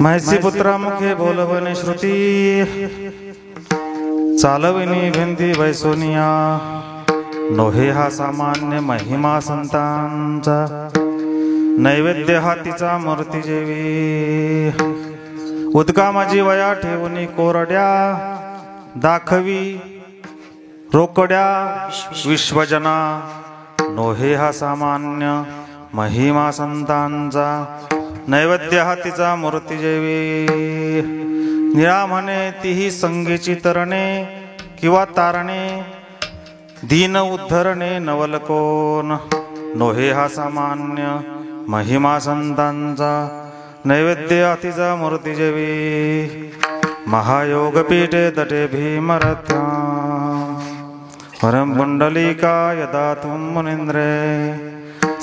म्हैसी पुत्रा मुखे बोलवणे श्रुती चालविनी भिंती वैसोनिया नोहे हा सामान्य महिमा संतांचा नैवेद्य हातीचा मूर्ती जेवी उदका माझी वया ठेवून कोरड्या दाखवी रोकड्या विश्वजना नोहे हा सामान्य महिमा संतांचा नैवेद्य हातीचा मूर्ती जेवी निळा म्हणे तीही संगीची तरणे किंवा तारणे दीन उद्धरणे नवलकोन नोहे हा सामान्य महिमा संतांचा नैवेद्य हातीचा मूर्ती जेवी महायोग पीठे तटे भीमरथ्या परम पुंडलिका यदा तुम मुनींद्रे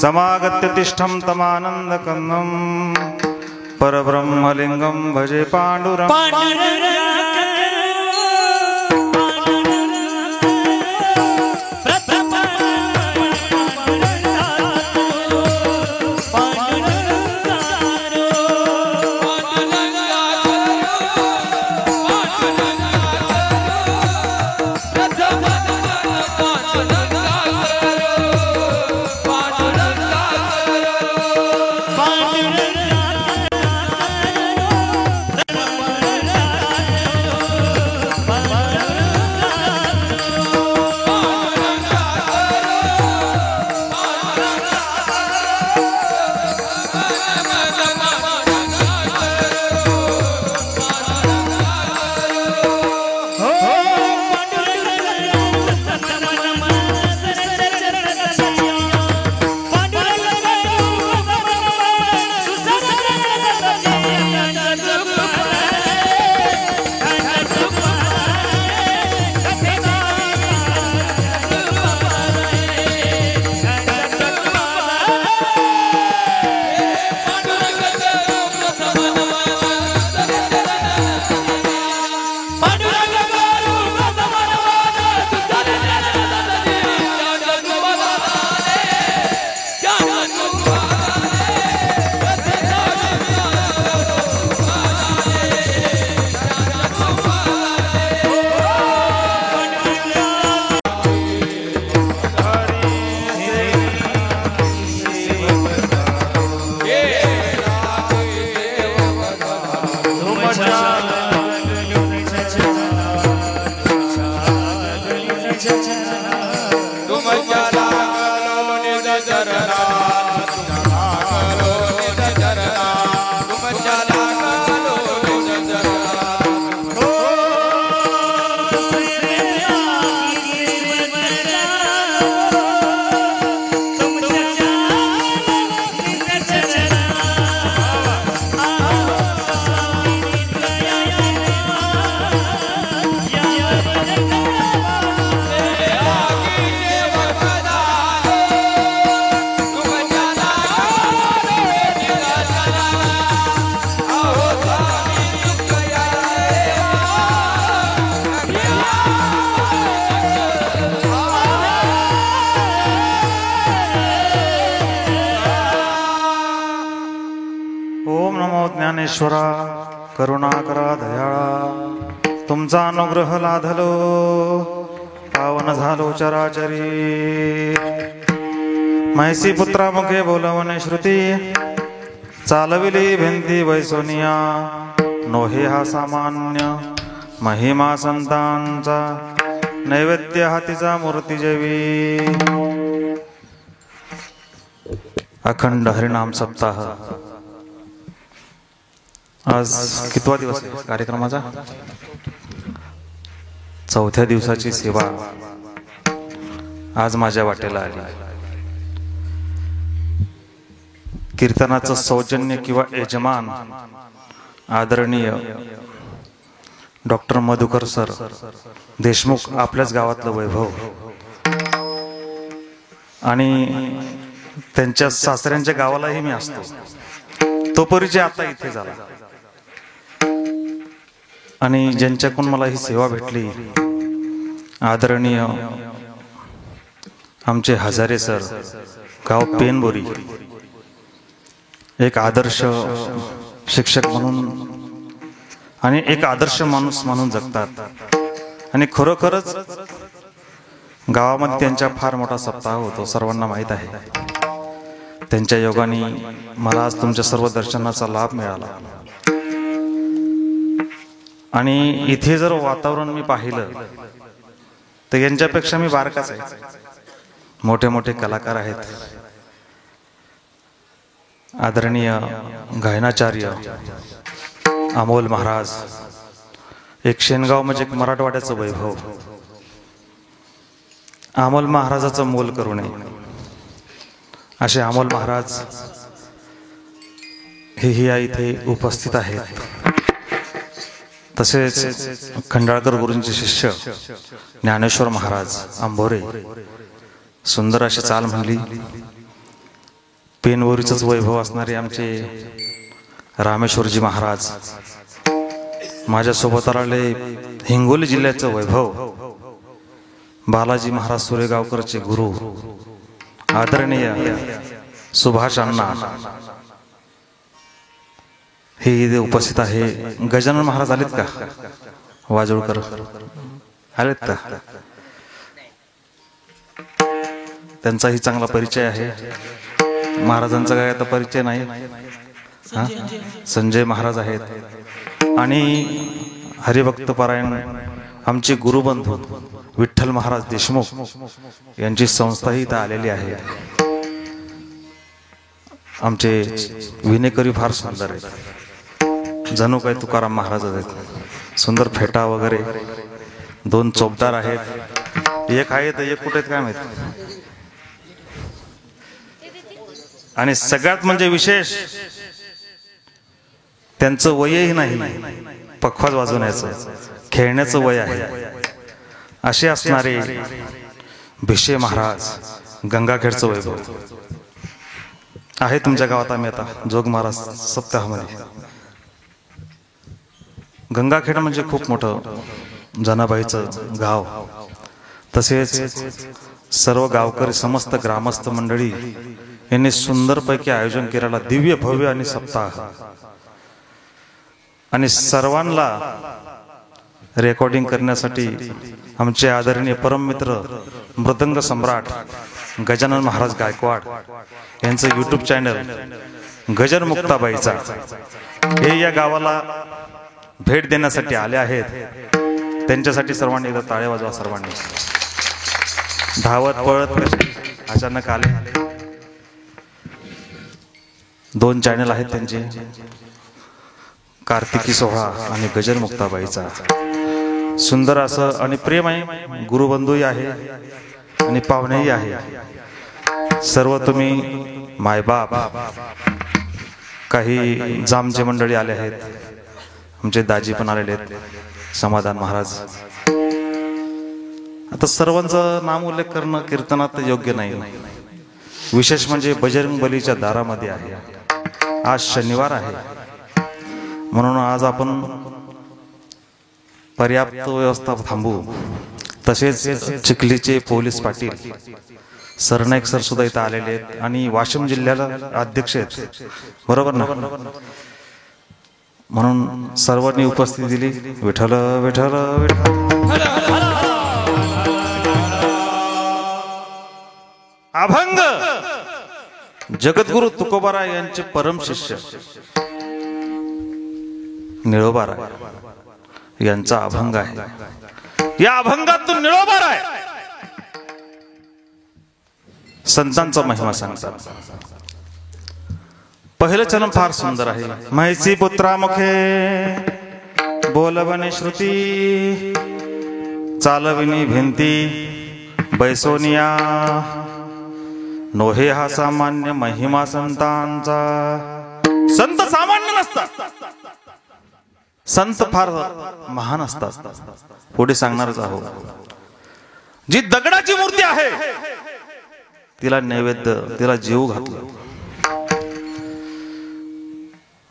समागत्य तिष्ठं तमानंद कंदं परब्रह्मलिंगं भजे पांडुरंग ज्ञानेश्वरा करुणाकरा दयाळा तुमचा अनुग्रह लाधलो पावन झालो चराचरी म्हैसी पुत्रा मुखे बोलवणे श्रुती चालविली भिंती वैसोनिया नोहे हा सामान्य महिमा संतांचा नैवेद्य हातीचा मूर्ती जेवी अखंड हरिनाम सप्ताह आज कितवा दिवस आहे कार्यक्रमाचा चौथ्या दिवसाची सेवा आज माझ्या वाटेला आली कीर्तनाचं सौजन्य किंवा यजमान आदरणीय डॉक्टर मधुकर सर देशमुख आपल्याच गावातलं वैभव आणि त्यांच्या सासऱ्यांच्या गावालाही मी असतो तो परिचय आता इथे झाला आणि ज्यांच्याकडून मला ही सेवा भेटली आदरणीय आमचे हजारे सर गाव पेनबोरी एक आदर्श शिक्षक म्हणून आणि एक आदर्श माणूस म्हणून जगतात आणि खरोखरच गावामध्ये त्यांचा फार मोठा सप्ताह होतो, सर्वांना माहीत आहे. त्यांच्या योगाने मला आज तुमच्या सर्व दर्शनाचा लाभ मिळाला. आणि इथे जर वातावरण मी पाहिलं तर यांच्यापेक्षा मी बारकाच आहे. मोठे मोठे कलाकार आहेत, आदरणीय गायनाचार्य अमोल महाराज. एक शेनगाव म्हणजे एक मराठवाड्याचं वैभव. अमोल महाराजाचं मोल करू नये असे अमोल महाराज हेही इथे उपस्थित आहेत. तसेच खंडाळकर गुरूंचे शिष्य ज्ञानेश्वर महाराज आंबोरे. सुंदर अशी चाल म्हणली. पेनवरीचंच वैभव असणारे आमचे रामेश्वरजी महाराज. माझ्यासोबत आलेले हिंगोली जिल्ह्याचं वैभव बालाजी महाराज सुरेगावकरचे गुरु आदरणीय सुभाष अण्णा हे इथे उपस्थित आहे. गजानन महाराज आलेत का? वाजोळकर आलेत का? त्यांचाही चांगला परिचय आहे. महाराजांचा काय आता परिचय नाही. संजय महाराज आहेत. आणि हरिभक्त पारायण आमचे गुरुबंधू विठ्ठल महाराज देशमुख यांची संस्थाही इथं आलेली आहे. आमचे विनेकरी फार सुंदर आहेत, जणू काय तुकाराम महाराज आहेत. सुंदर फेटा वगैरे. दोन चोपदार आहेत, एक आहे तर एक कुठे आहेत काय माहित. आणि सगळ्यात म्हणजे विशेष त्यांचं वयही नाही, पखवाज वाजवण्याचं खेळण्याचं वय आहे. असे असणारे भिशे महाराज गंगाखेडचं वैभव आहे तुमच्या गावात. आम्ही आता जोग महाराज सप्ताहामध्ये. गंगाखेड म्हणजे खूप मोठं जनाबाईचं गाव. तसेच सर्व गावकरी समस्त ग्रामस्थ मंडळी यांनी सुंदरपैकी आयोजन केलेला दिव्य भव्य आणि सप्ताह. आणि सर्वांना रेकॉर्डिंग करण्यासाठी आमचे आदरणीय परममित्र मृदंग सम्राट गजानन महाराज गायकवाड यांचं यूट्यूब चॅनल गजर मुक्ताबाईचा हे या गावाला भेट देण्यासाठी आले आहेत. त्यांच्यासाठी सर्वांनी एकदा टाळ्या वाजवा. सर्वांनी धावत पळत अचानक आले. 2 चॅनल आहेत त्यांचे, कार्तिकी सोहळा आणि गजर मुक्ताबाईचा. सुंदर असं आणि प्रेम आहे. गुरुबंधूही आहे आणि पाहुणेही आहे. सर्व तुम्ही मायबाप, काही जामचे मंडळी आले आहेत. आमचे दाजी पण आलेले आहेत, समाधान महाराज. आता सर्वांचं नाम उल्लेख करणं कीर्तनात योग्य नाही. विशेष म्हणजे बजरंग बलीच्या दारामध्ये आहे. आज शनिवार आहे म्हणून आज आपण पर्याप्त व्यवस्था थांबू. तसेच चिखलीचे पोलीस पाटील सरनाईक सर सुद्धा इथं आलेले आहेत आणि वाशिम जिल्ह्याला अध्यक्ष आहेत, बरोबर ना? म्हणून सर्वांनी उपस्थिती दिली. विठ्ठल विठ्ठल विठ्ठल. अभंग जगद्गुरु तुकोबाराय यांचे परम शिष्य निळोबाराय यांचा अभंग आहे. या अभंगातून निळोबाराय संतांचा महिमा सांगतात. पहिलं चरण फार सुंदर आहे. म्हैसी पुत्रामुखे बोलवणे श्रुती, चालविनी भिंती बैसोनिया. नोहे हा सामान्य महिमा संतांचा. संत सामान्य नसतात, संत फार महान असतात. पुढे सांगणारच आहोत. जी दगडाची मूर्ती आहे तिला नैवेद्य, तिला जीव घातला.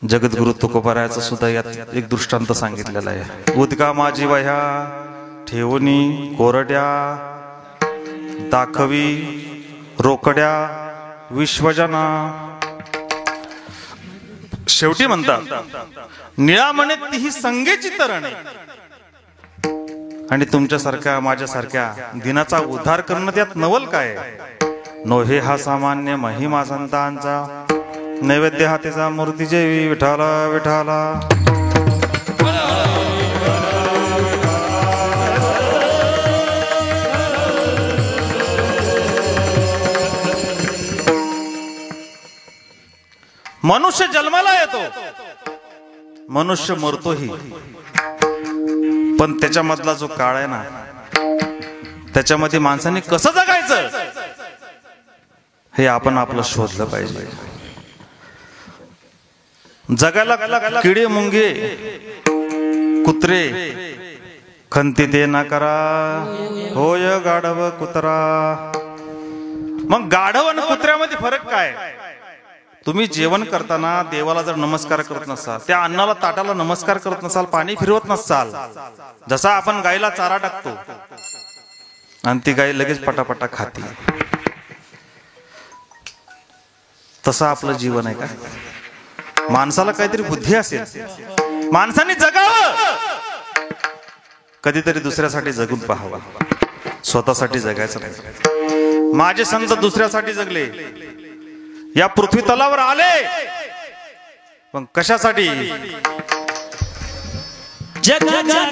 जगद्गुरु तुकोबारायाचं सुद्धा यात एक दृष्टांत सांगितलेला आहे. उदका माझी वह्या ठेवणी कोरड्या, दाखवी रोकड्या विश्वजना. शेवटी म्हणतात निळामणे तीही संगेची तरणे, आणि तुमच्यासारख्या माझ्यासारख्या दिनाचा उद्धार करणं त्यात नवल काय? नोहे हा सामान्य महिमा संतांचा, नैवेद्य हातीचा मूर्ती जेवी विठाला विठाला. मनुष्य जन्माला येतो, मनुष्य मरतोही, पण त्याच्यामधला जो काळ आहे ना, त्याच्यामध्ये माणसाने कसं जगायचं हे आपण आपलं शोधलं पाहिजे. जगायला किडे मुंगे कुत्रे खंती ते ना करा, होय गाढव कुत्रा. मग गाढव आणि कुत्र्यामध्ये फरक काय? तुम्ही जेवण करताना देवाला जर नमस्कार करत नसाल, त्या अन्नाला ताटाला नमस्कार करत नसाल, पाणी फिरवत नसाल, जसा आपण गायीला चारा टाकतो आणि ती गाय लगेच पटापटा खाती, तसं आपलं जीवन आहे का? माणसाला काहीतरी बुद्धी असेल, माणसाने जगावं, कधीतरी दुसऱ्यासाठी जगून पाहावं, स्वतःसाठी जगायचं नाही. माझे संत दुसऱ्यासाठी जगले, या पृथ्वी तलावर आले, पण कशासाठी? जगाच्या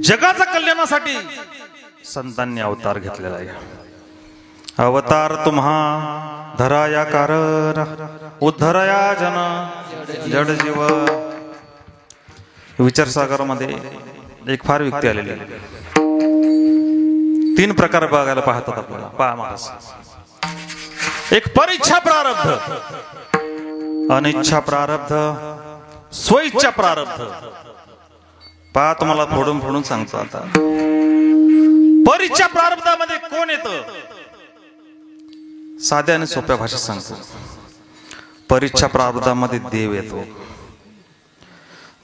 जगाच्या कल्याणासाठी संतांनी अवतार घेतलेला आहे. अवतार तुम्हा धराया कारण, उद्धरया जन जड जीव. विचारसागर मध्ये एक फार व्यक्ती आलेली आहे. 3 प्रकार बघायला पाहतात आपल्याला. पहा महाराज, एक परीक्षा प्रारब्ध, अनिच्छा प्रारब्ध, स्वइच्छा प्रारब्ध. पहा, तुम्हाला फोडून फोडून सांगतो. आता परीक्षा प्रारब्धामध्ये कोण येतं? साध्या आणि सोप्या भाषेत सांगतो. परीक्षा प्रारब्धामध्ये देव येतो.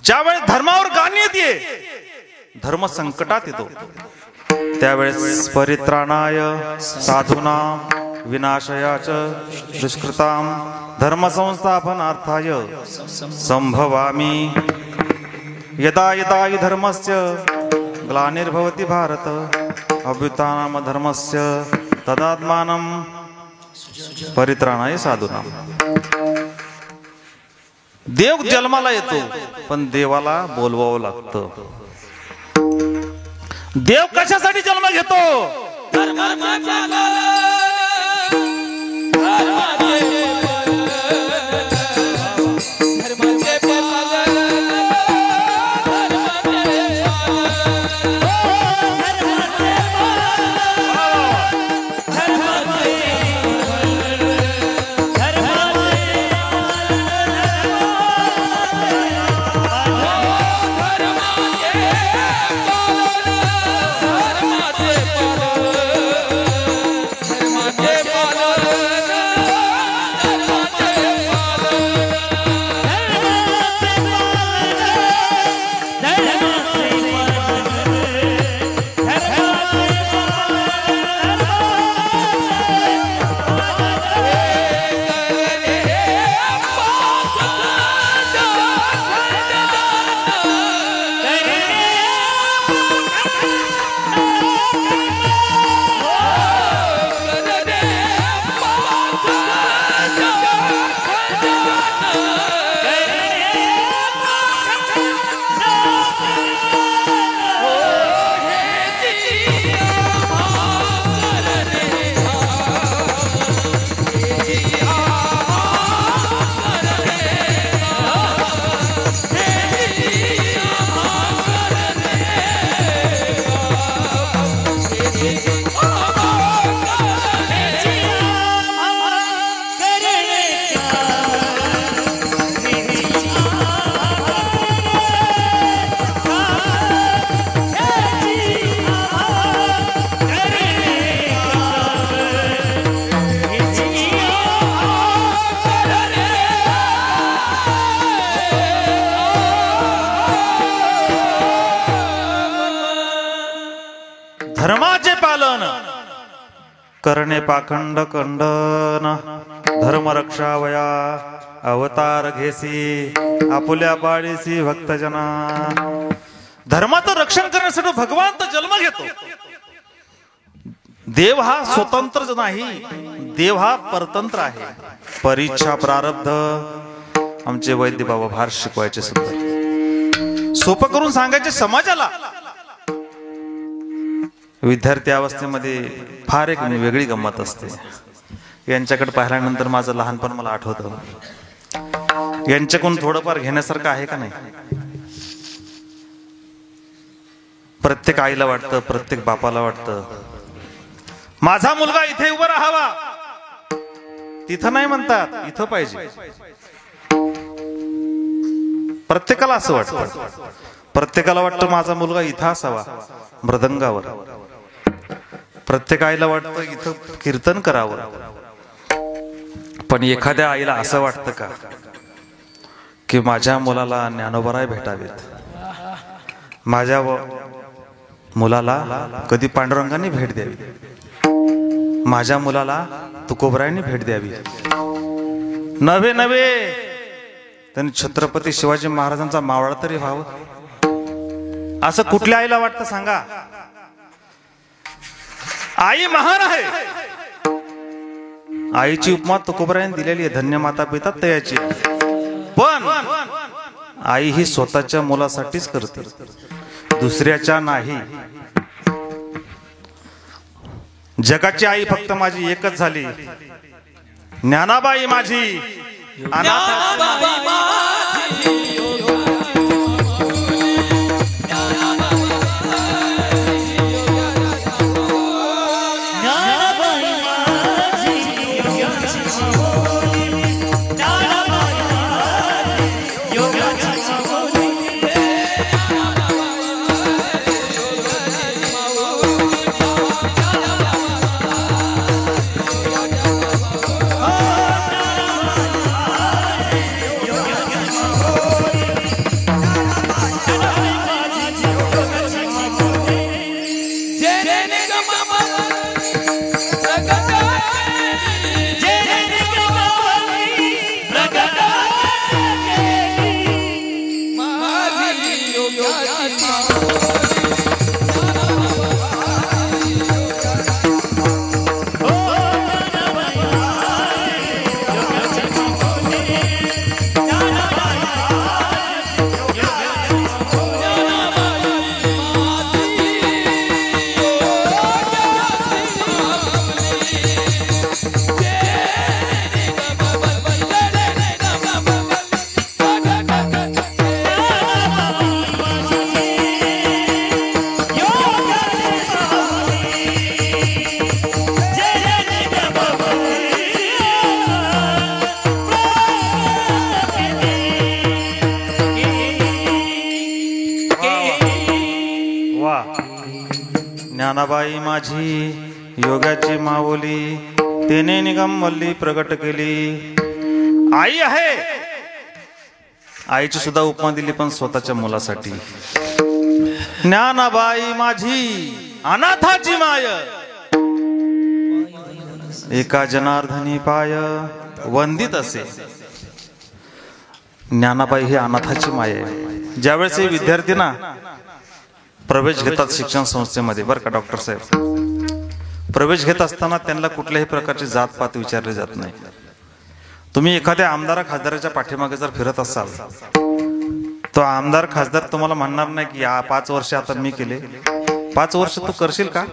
ज्यावेळेस धर्मावर गाणी येते, धर्म संकटात येतो, त्यावेळेस परित्राणाय साधूनां विनाशयाच दुष्कृतां धर्मसंस्थापनार्थाय संभवामि. यदा यदा हि धर्मस्य ग्लानिर्भवति भारत अभ्युत्थानं धर्मस्य तदात्मानं परित्राणाय साधूनां. देव जन्माला येतो, पण देवाला बोलवावं लागतं. देव कशासाठी जन्म घेतो? करणे पाखंड खंडन धर्म रक्षावया अवतार घेसी आपुल्या बाळीसी भक्तजना. धर्माचं रक्षण करण्यासाठी भगवान तर जन्म घेतो. देव हा स्वतंत्र नाही, देव हा परतंत्र आहे. परीक्षा प्रारब्ध आमचे वैद्य बाबा फार शिकवायचे सुद्धा, सोपं करून सांगायचे समाजाला. विद्यार्थी अवस्थेमध्ये फार एक वेगळी गंमत असते. यांच्याकडे पाहिल्यानंतर माझं लहानपण मला आठवतं. यांच्याकडून थोडंफार घेण्यासारखं आहे का नाही? प्रत्येक आईला वाटतं, प्रत्येक बापाला वाटतं माझा मुलगा इथे उभा राहावा. तिथं नाही म्हणतात, इथं पाहिजे. प्रत्येकाला असं वाटतं. प्रत्येकाला वाटतं माझा मुलगा इथं असावा मृदंगावर. प्रत्येक आईला वाटतं इथं कीर्तन करावं. पण एखाद्या आईला असं वाटतं का की माझ्या मुलाला ज्ञानोबराय भेटावेत, माझ्या मुलाला कधी पांडुरंगाने भेट द्यावी, माझ्या मुलाला तुकोबरायांनी भेट द्यावी. नव्हे नव्हे त्यांनी छत्रपती शिवाजी महाराजांचा मावळा तरी व्हावं, असं कुठल्या आईला वाटतं सांगा? आई महान आहे. आईची उपमा तुकोबरायांनी दिलेली आहे, धन्य माता पिता तयाची. पण आई ही स्वतःच्या मुलासाठीच करते, दुसऱ्याच्या नाही. जगाची आई फक्त माझी एकच झाली, ज्ञानाबाई माझी ज्ञानाबाई माझी योगाची माऊली, तेने निगम वल्ली प्रगट केली. आई आहे. आईची सुद्धा उपमा दिली पण स्वतःच्या मुलासाठी. ज्ञानाबाई माझी अनाथाची माय, एका जनार्दनी पाय वंदित असे. ज्ञानाबाई ही अनाथाची माय आहे. ज्यावेळेस हे विद्यार्थी ना प्रवेश घेतात शिक्षण संस्थेमध्ये, बरं का डॉक्टर साहेब, प्रवेश घेत असताना त्यांना कुठल्याही प्रकारची जातपात विचारली जात नाही. तुम्ही एखाद्या आमदार खासदाराच्या पाठीमागे जर फिरत असाल, तो आमदार खासदार तुम्हाला म्हणणार नाही की 5 वर्ष आता मी केले, 5 वर्ष तू करशील का,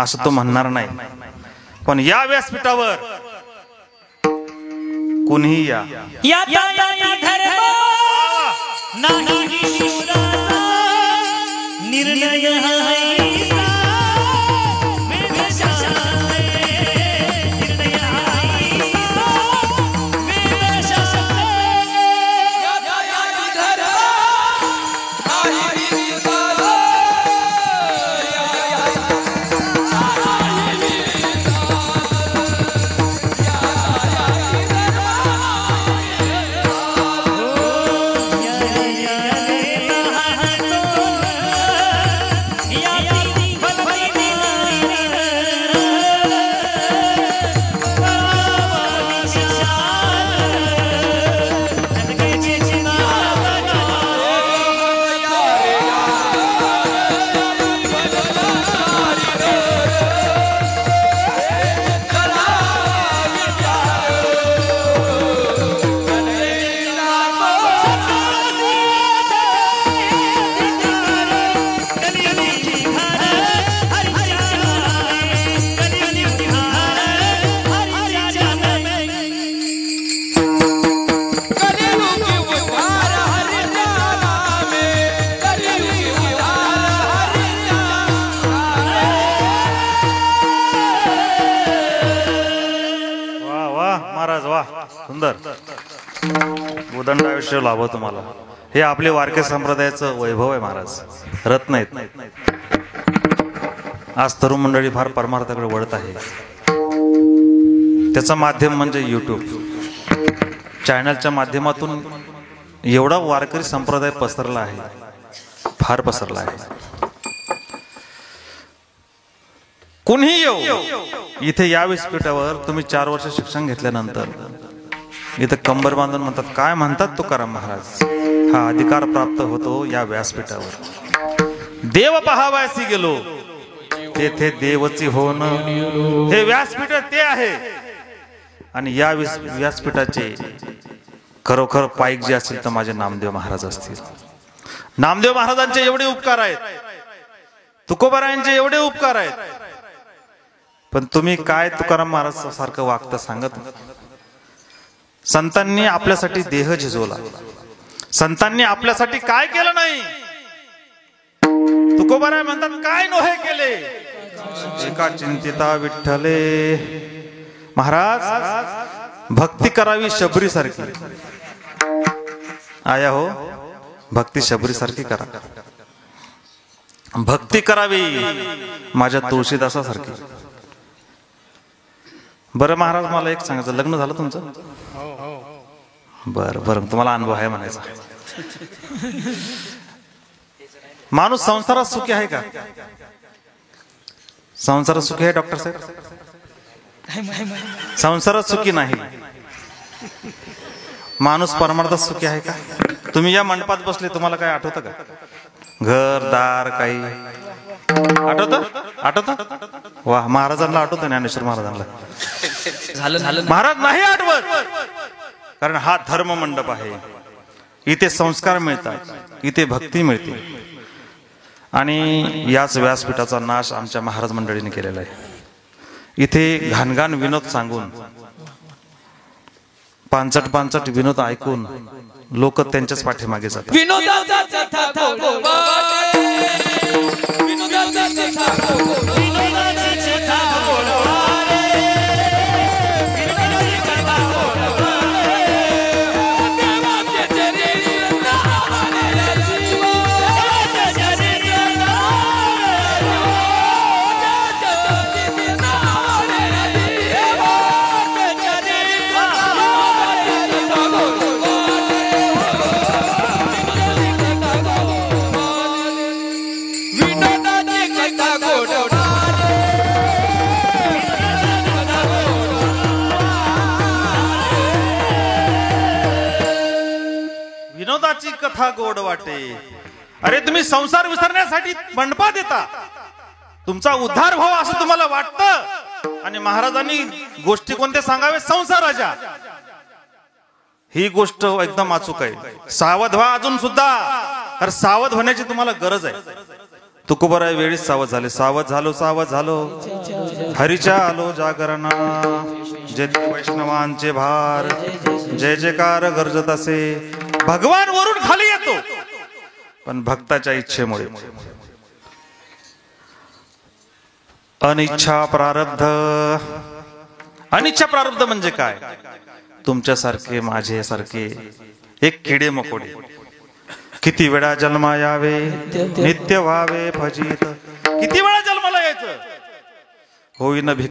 असं तो म्हणणार नाही. पण या व्यासपीठावर कुणीही या सुंदर उदंड आयुष्य लाभो तुम्हाला. हे आपले वारके संप्रदायाचं वैभव आहे महाराज, रत्न आहेत. आज तरुण मंडळी फार परमार्थाकडे वळत आहे. त्याचं माध्यम म्हणजे यूट्यूब चॅनलच्या माध्यमातून एवढा वारकरी संप्रदाय पसरला आहे, फार पसरला आहे. कुणीही येऊ इथे या व्यासपीठावर तुम्ही 4 वर्ष शिक्षण घेतल्यानंतर इथं कंबर बांधून म्हणतात, काय म्हणतात तुकाराम महाराज, हा अधिकार प्राप्त होतो या व्यासपीठावर. देव पहावयासी गेलो तेथे देवची होण, हे व्यासपीठ ते आहे. आणि या व्यासपीठाचे खरोखर पाईक जे असतील तर माझे नामदेव महाराज असतील. नामदेव महाराजांचे एवढे उपकार आहेत, तुकोबारायांचे एवढे उपकार आहेत. पण तुम्ही काय तुकाराम महाराज सारखं वागता सांगत. संतांनी आपल्यासाठी देह झिजवला, संतांनी आपल्यासाठी काय केलं नाही. तुकोबाराय म्हणतात, काय नोहे केले एका चिंतिता विठ्ठले. महाराज भक्ती करावी शबरी सारखी. आया हो, भक्ती शबरी सारखी करा. भक्ती करावी माझ्या तुळशीदासासारखी. बरं महाराज, मला एक सांगायचं, लग्न झालं तुमचं? बरं बरं, तुम्हाला अनुभव आहे म्हणायचा. माणूस संसारात सुखी आहे का? संसारात सुखी आहे डॉक्टर साहेब? संसारात सुखी नाही. माणूस परमार्थात सुखी आहे का? तुम्ही या मंडपात बसले, तुम्हाला काय आठवतं का? घर दार काही आठवत? वा, महाराजांना आठवत, ज्ञानेश्वर महाराजांना. महाराज नाही आठवत, कारण हा धर्म मंडप आहे. इथे संस्कार मिळतात, इथे भक्ती मिळते. आणि याच व्यासपीठाचा नाश आमच्या महाराज मंडळीने केलेला आहे. इथे घाणघाण विनोद सांगून, पांचट विनोद ऐकून लोक त्यांच्याच पाठीमागे जातात. विनोदाची कथा गोड वाटे. अरे तुम्ही संसार विसरण्यासाठी मंडपात येता, तुमचा उद्धार व्हावा असं तुम्हाला वाटतं. आणि महाराजांनी गोष्टी कोणत्या सांगावे? संसाराच्या. ही गोष्ट एकदम अचूक आहे. सावध व्हा अजून सुद्धा. अरे सावध होण्याची तुम्हाला गरज आहे. तुकोबाराय वेळीच सावध झाले. सावध झालो हरीच्या आलो जागरणा. जय वैष्णवांचे भार, जय जयकार गर्जत असे. भगवान वरून खाली येतो, पण भक्ताच्या इच्छेमुळे. अनिच्छा प्रारब्ध. अनिच्छा प्रारब्ध म्हणजे काय? तुमच्यासारखे माझ्यासारखे एक किडे मकोडे किती वेळा जन्मा यावे, नित्य व्हावे फजित. किती वेळा जन्माला यायचं? होईन भिक.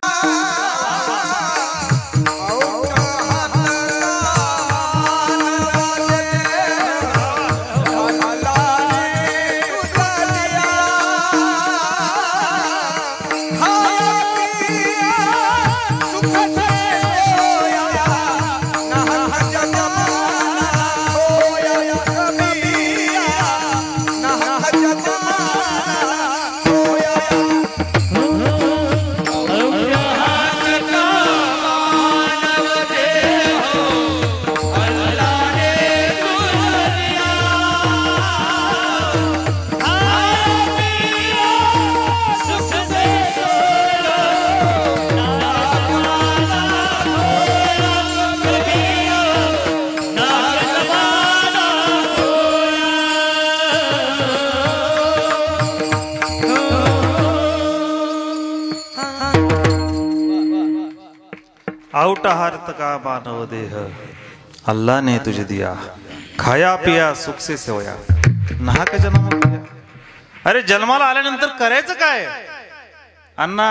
लाउट हारत का मानव देह, अल्लाह ने तुझे दिया, खाया पिया सुख से सेवया, नाहक जन्म दिया. अरे जन्माला आल्यानंतर करायचं काय अण्णा?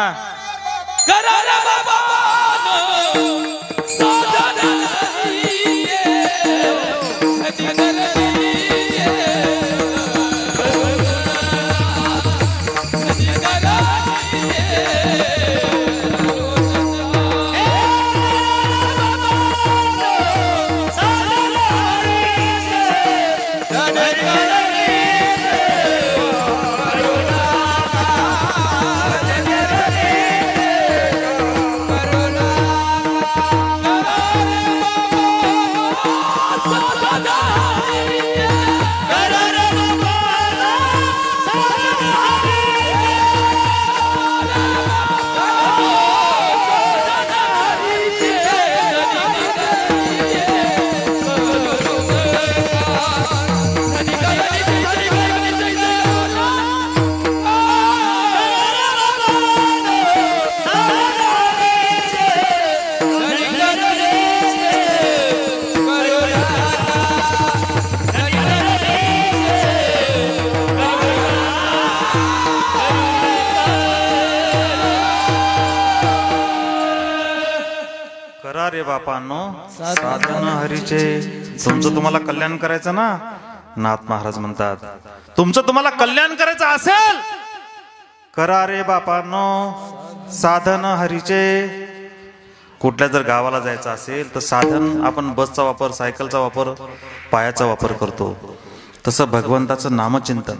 रे बापांनो, साधन हरीचे. तुमचं तुम्हाला कल्याण करायचं ना, नाथ महाराज म्हणतात तुमचं तुम्हाला कल्याण करायचं असेल करा रे बापांनो साधन हरीचे. कुठल्या जर गावाला जायचं असेल तर साधन आपण बसचा वापर, सायकलचा वापर, पायाचा वापर करतो. तसं भगवंताचं नामचिंतन,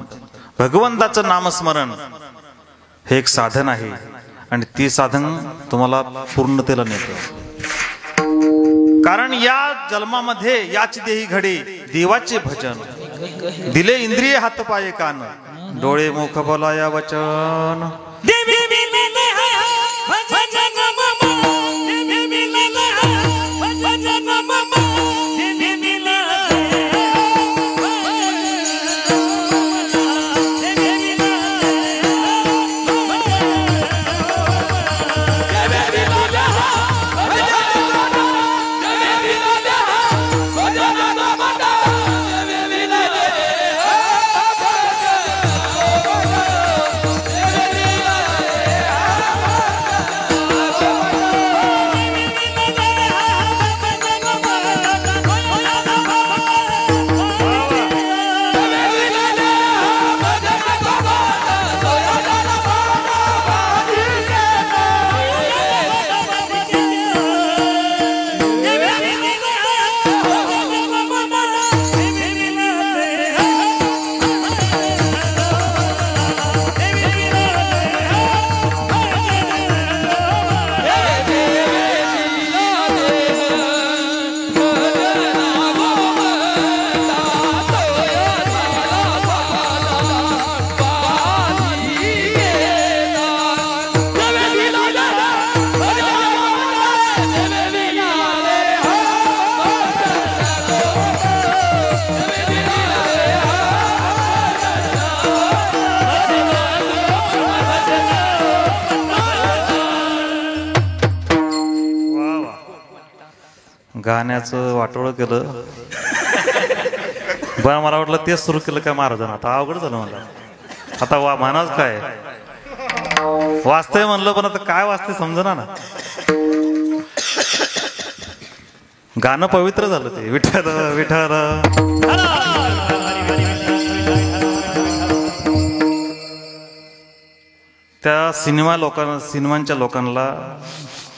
भगवंताचं नामस्मरण हे एक साधन आहे आणि ती साधन तुम्हाला पूर्णतेला नेतं. कारण या जन्मामध्ये याची देही घडी देवाचे भजन, दिले इंद्रिय हात पाय कान, डोळे मुख बोलाया वचन. गाण्याचं वाटोळं केलं बा. मला वाटलं तेच सुरू केलं काय महाराजांना. आता अवघड झालं मला. आता म्हणाच काय वाचतंय म्हणलं, पण आता काय वाचते समजना ना. गाणं पवित्र झालं ते. विठ्ठल विठ्ठल. त्या सिनेमांच्या लोकांना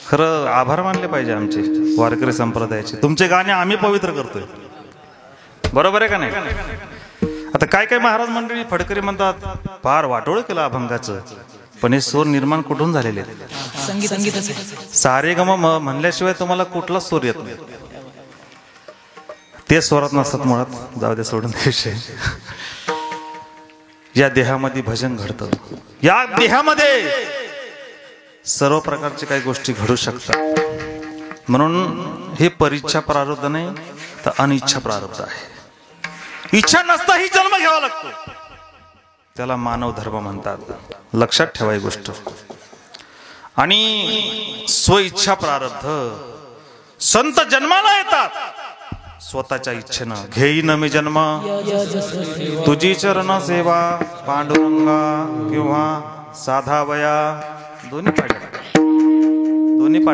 खरं आभार मानले पाहिजे आमचे वारकरी संप्रदायाचे. तुमचे गाणे आम्ही पवित्र करतोय, बरोबर आहे का नाही? आता काय काय महाराज मंडळी फडकरी म्हणतात फार वाटोळ केलं अभंगाचं, पण हे सूर निर्माण कुठून झालेले? सारे गम म्हणल्याशिवाय तुम्हाला कुठलाच सूर येत नाही. ते स्वरात नसतात मुळात. जाऊ दे, सोडून विषय. या देहामध्ये भजन घडतं. या देहामध्ये सर्व प्रकारचे काही गोष्टी घडू शकतात. म्हणून हे परीच्छा प्रारब्ध नाही तर अनिच्छा प्रारब्ध आहे. इच्छा नसताही जन्म घ्यावा लागतो, त्याला मानव धर्म म्हणतात. लक्षात ठेवा ही गोष्ट. आणि स्वइच्छा प्रारब्ध संत जन्माला येतात स्वतःच्या इच्छेनं, घेईन मी जन्म तुझी चरण सेवा, पांडुरंगा किंवा साधा वया. दोन्ही पाठ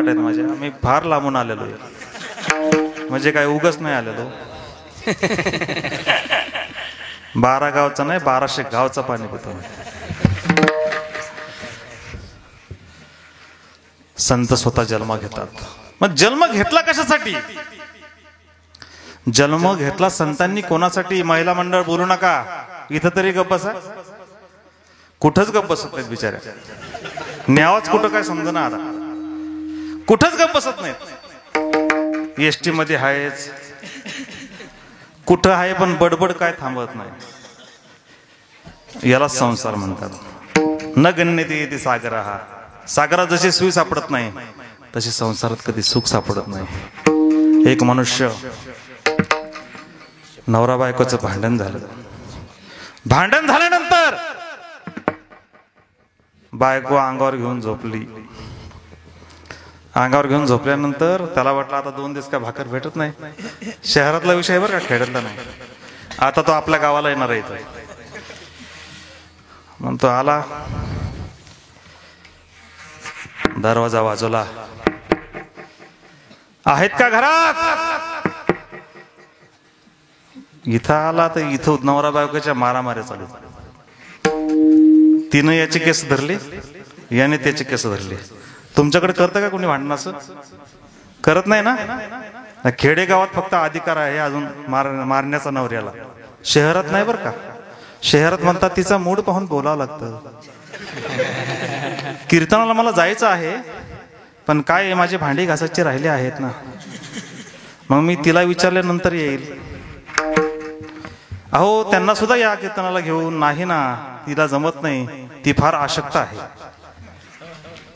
आहेत माझ्या. मी फार लांबून आलेलो आहे, म्हणजे काय उगच नाही आलेलो. 12 गावचा नाही, 1200 गावचा पाणी पितो. संत स्वतः जन्म घेतात. मग जन्म घेतला कशासाठी? जन्म घेतला संतांनी कोणासाठी? महिला मंडळ बोलू नका, इथं तरी गप्प बसा. कुठंच गप्प बसत नाहीत बिचाऱ्या. न्यावाच कुठं काय समजना आता. कुठंच गप्प बसत नाहीत. एसटी मध्ये आहेच, कुठं आहे पण बडबड काय थांबत नाही. याला संसार म्हणतात. न गण्यते इति सागरः. सागरात जशी सुई सापडत नाही तशी संसारात कधी सुख सापडत नाही. एक मनुष्य, नवरा बायकोचं भांडण झालं. भांडण झाल्यानंतर बायको अंगावर घेऊन झोपली. अंगावर घेऊन झोपल्यानंतर त्याला वाटलं आता 2 दिवस काय भाकर भेटत नाही. शहरातला विषय बरं का, खेड्यातला नाही. आता तो आपल्या गावाला येणार आहे. मग तो आला, दरवाजा वाजवला. आहेत का घरात? इथं आला तर इथं नवरा बायकोच्या मारामाऱ्या चालू. तिनं याची केस धरली, याने त्याची केस धरली. तुमच्याकडे करतं का कोणी भांडण? असं करत नाही ना. खेडेगावात फक्त अधिकार आहे अजून मारण्याचा नवऱ्याला. शहरात नाही बरं का. शहरात म्हणतात तिचा मूड पाहून बोलावं लागतं. कीर्तनाला मला जायचं आहे, पण काय माझे भांडी घासायचे राहिले आहेत ना. मग मी तिला विचारल्यानंतर येईल. अहो त्यांना सुद्धा या कीर्तनाला घेऊन नाही ना, तिला जमत नाही, ती फार आशक्त आहे.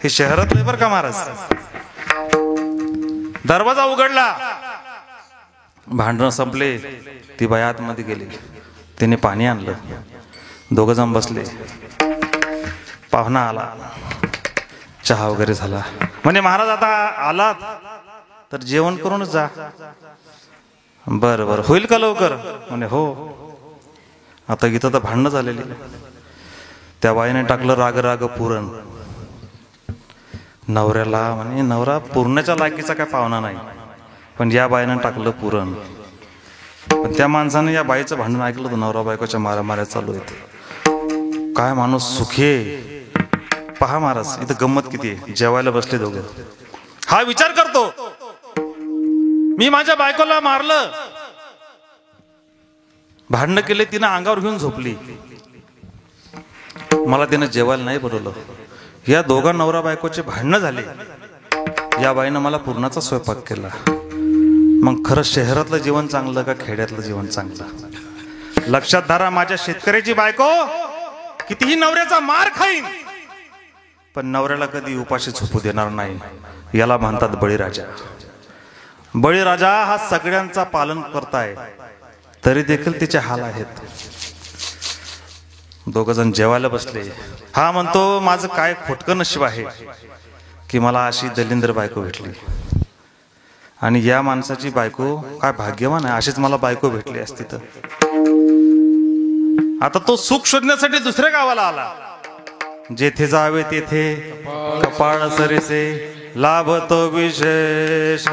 हे शहरात नाही बरं का महाराज. दरवाजा उघडला, भांडण संपले. ती बाई आतमध्ये गेली. तिने पाणी आणलं. 2 जण बसले. पाहुणा आला, चहा वगैरे झाला. म्हणजे महाराज आता आलात तर जेवण करूनच जा. बरं बरं, होईल का लवकर? म्हणे हो. आता इथं तर भांडणं झालेली. त्या बाईने टाकलं राग राग पुरण नवऱ्याला. म्हणे नवरा पुरणाच्या लायकीचा काय पाहुणा नाही, पण या बाईनं टाकलं पुरण. पण त्या माणसाने या बाईचं भांडण ऐकलं तर नवरा बायकोच्या मारामाऱ्या चालू आहेत. काय माणूस सुखी आहे पहा महाराज. इथं गंमत किती आहे. जेवायला बसले दोघं. हा विचार करतो, मी माझ्या बायकोला मारलं, भांडणं केले, तिनं अंगावर घेऊन झोपली, मला तिनं जेवायला नाही बोलवलं. या दोघा नवरा बायकोचे भांडणं झाले. या बाईनं मला पूर्णाचा स्वयंपाक केला. मग खरं शहरातलं जीवन चांगलं का खेड्यातलं जीवन चांगलं? लक्षात धरा, माझ्या शेतकऱ्याची बायको कितीही नवऱ्याचा मार खाईन, पण नवऱ्याला कधी उपाशी झोपू देणार नाही. याला म्हणतात बळीराजा. बळीराजा हा सगळ्यांचा पालन करताय, तरी देखील तिचे हाल आहेत. 2 जण जेवायला बसले. हा म्हणतो माझं काय खोटकं नशीब आहे की मला अशी दलिंद्र बायको भेटली, आणि या माणसाची बायको काय भाग्यवान आहे, अशीच मला बायको भेटली असती तर. आता तो सुख शोधण्यासाठी दुसऱ्या गावाला आला. जेथे जावे तेथे कपाळ सरीसे लाभतो विशेष.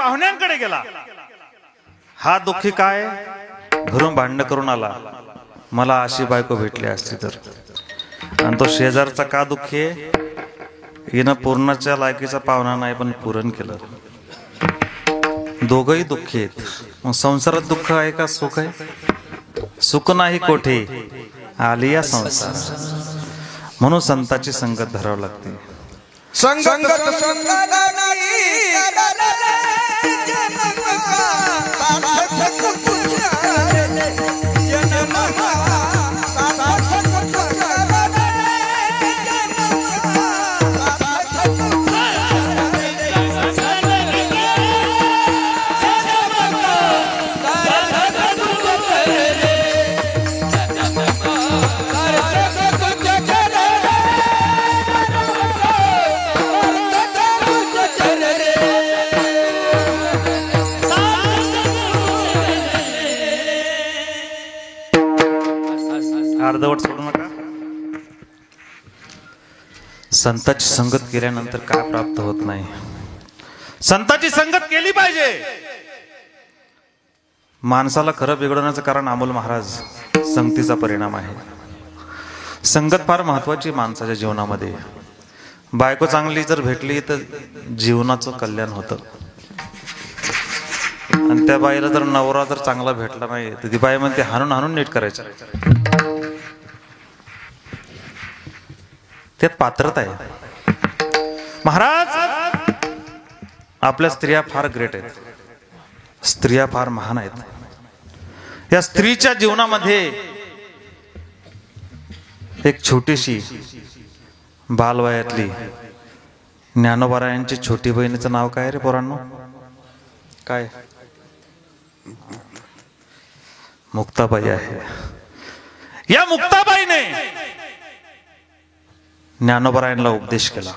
पाहुण्यांकडे गेला. हा दुःखी काय घरून भांडण करून आला, मला अशी बायको भेटली असती तर. आणि तो शेजारचा का दुःखी आहे, हिनं पूर्णाच्या लायकीचा पाहुणा नाही पण पुरण केलं. दोघही दुःखी आहेत. मग संसारात दुःख आहे का सुख आहे? सुख नाही कोठे आली या संसार. म्हणून संताची संगत धरावी लागते. अर्धवट सोडू नका. संताची संगत केल्यानंतर काय प्राप्त होत नाही. संताची संगत केली पाहिजे. माणसाला खरं बिघडवण्याचं कारण अमोल महाराज संगतीचा परिणाम आहे. संगत फार महत्वाची माणसाच्या जीवनामध्ये. बायको चांगली जर भेटली तर जीवनाचं कल्याण होतं. आणि त्या बाईला जर नवरा जर चांगला भेटला नाही तर ती बाई म्हणते हाणून हाणून नीट करायचं. त्यात पात्रता आहे. महाराज आपल्या स्त्रिया फार ग्रेट आहेत. स्त्रिया फार महान आहेत. या स्त्रीच्या जीवनामध्ये एक छोटीशी बालवयातली ज्ञानोबारायांची छोटी बहिणीचं नाव काय रे पोरांनो? काय? मुक्ताबाई आहे. या मुक्ताबाईने ज्ञानोबारायांना उपदेश केला.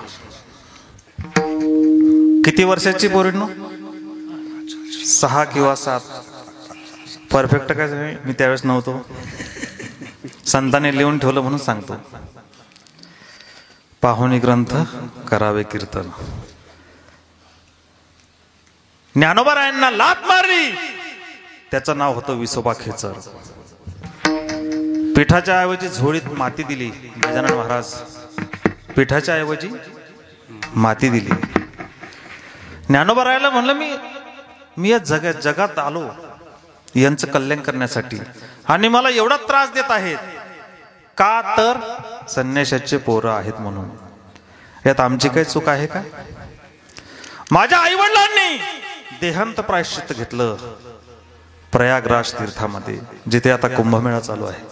किती वर्षाची पोरींनो? 6 किंवा 7. परफेक्ट काय मी त्यावेळेस नव्हतो. संतांनी लिहून ठेवलं म्हणून सांगतो. पाहुणी ग्रंथ करावे कीर्तन. ज्ञानोबारायांना लात मारली. त्याचं नाव होतं विसोबा खेचर. पिठाच्या ऐवजी झोळीत माती दिली. गजानन महाराज पिठाच्या ऐवजी माती दिली. ज्ञानोबारायाला म्हणलं मी या जगात आलो यांचं कल्याण करण्यासाठी, आणि मला एवढा त्रास देत आहेत का? तर संन्याशाचे पोरं आहेत म्हणून. यात आमची काही चूक आहे का? माझ्या आईवडिलांनी देहांत प्रायश्चित्त घेतलं प्रयागराज तीर्थामध्ये, जिथे आता कुंभमेळा चालू आहे.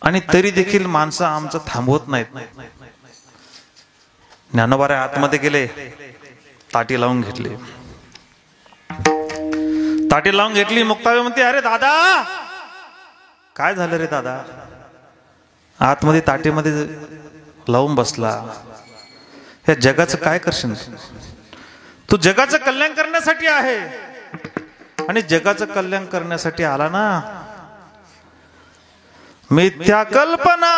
आणि तरी देखील माणसं आमचं थांबवत नाहीत. ज्ञानोबाराय आतमध्ये गेले, ताटी लावून घेतली. ताटी लावून घेतली. मुक्ताबाई म्हणते, अरे दादा काय झालं रे दादा? आतमध्ये ताटीमध्ये लावून बसला. या जगाचं काय करशील तू? जगाचं कल्याण करण्यासाठी आहे, आणि जगाचं कल्याण करण्यासाठी आला ना. मिथ्या कल्पना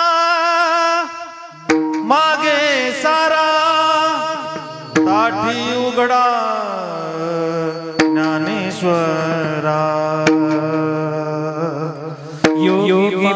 मागे सारा ताठी उघडा ज्ञानेश्वरा. योगी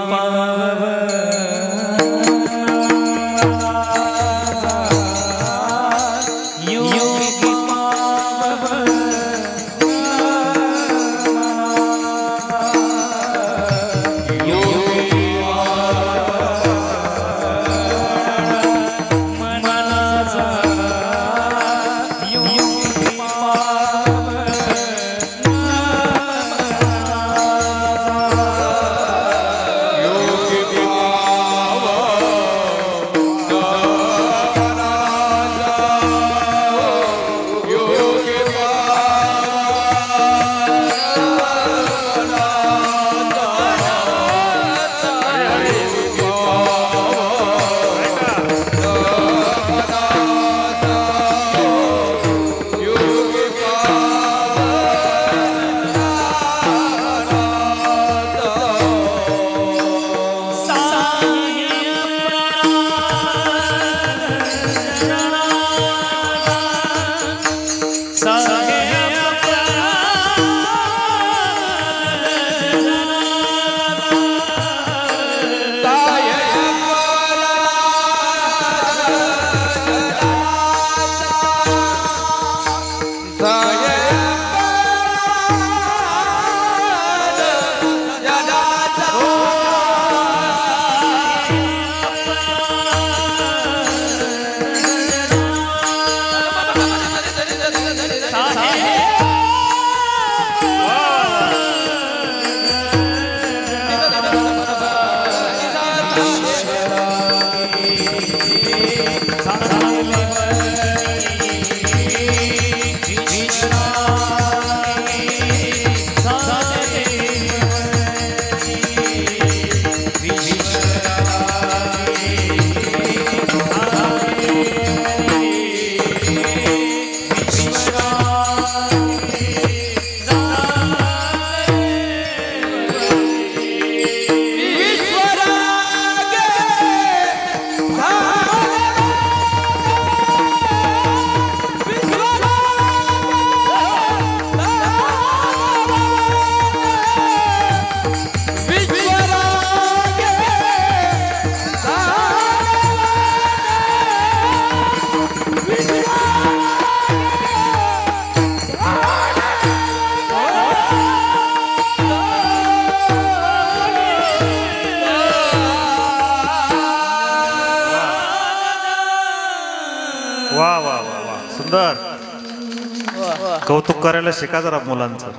सुंदर. कौतुक करायला शिका जरा मुलांचं,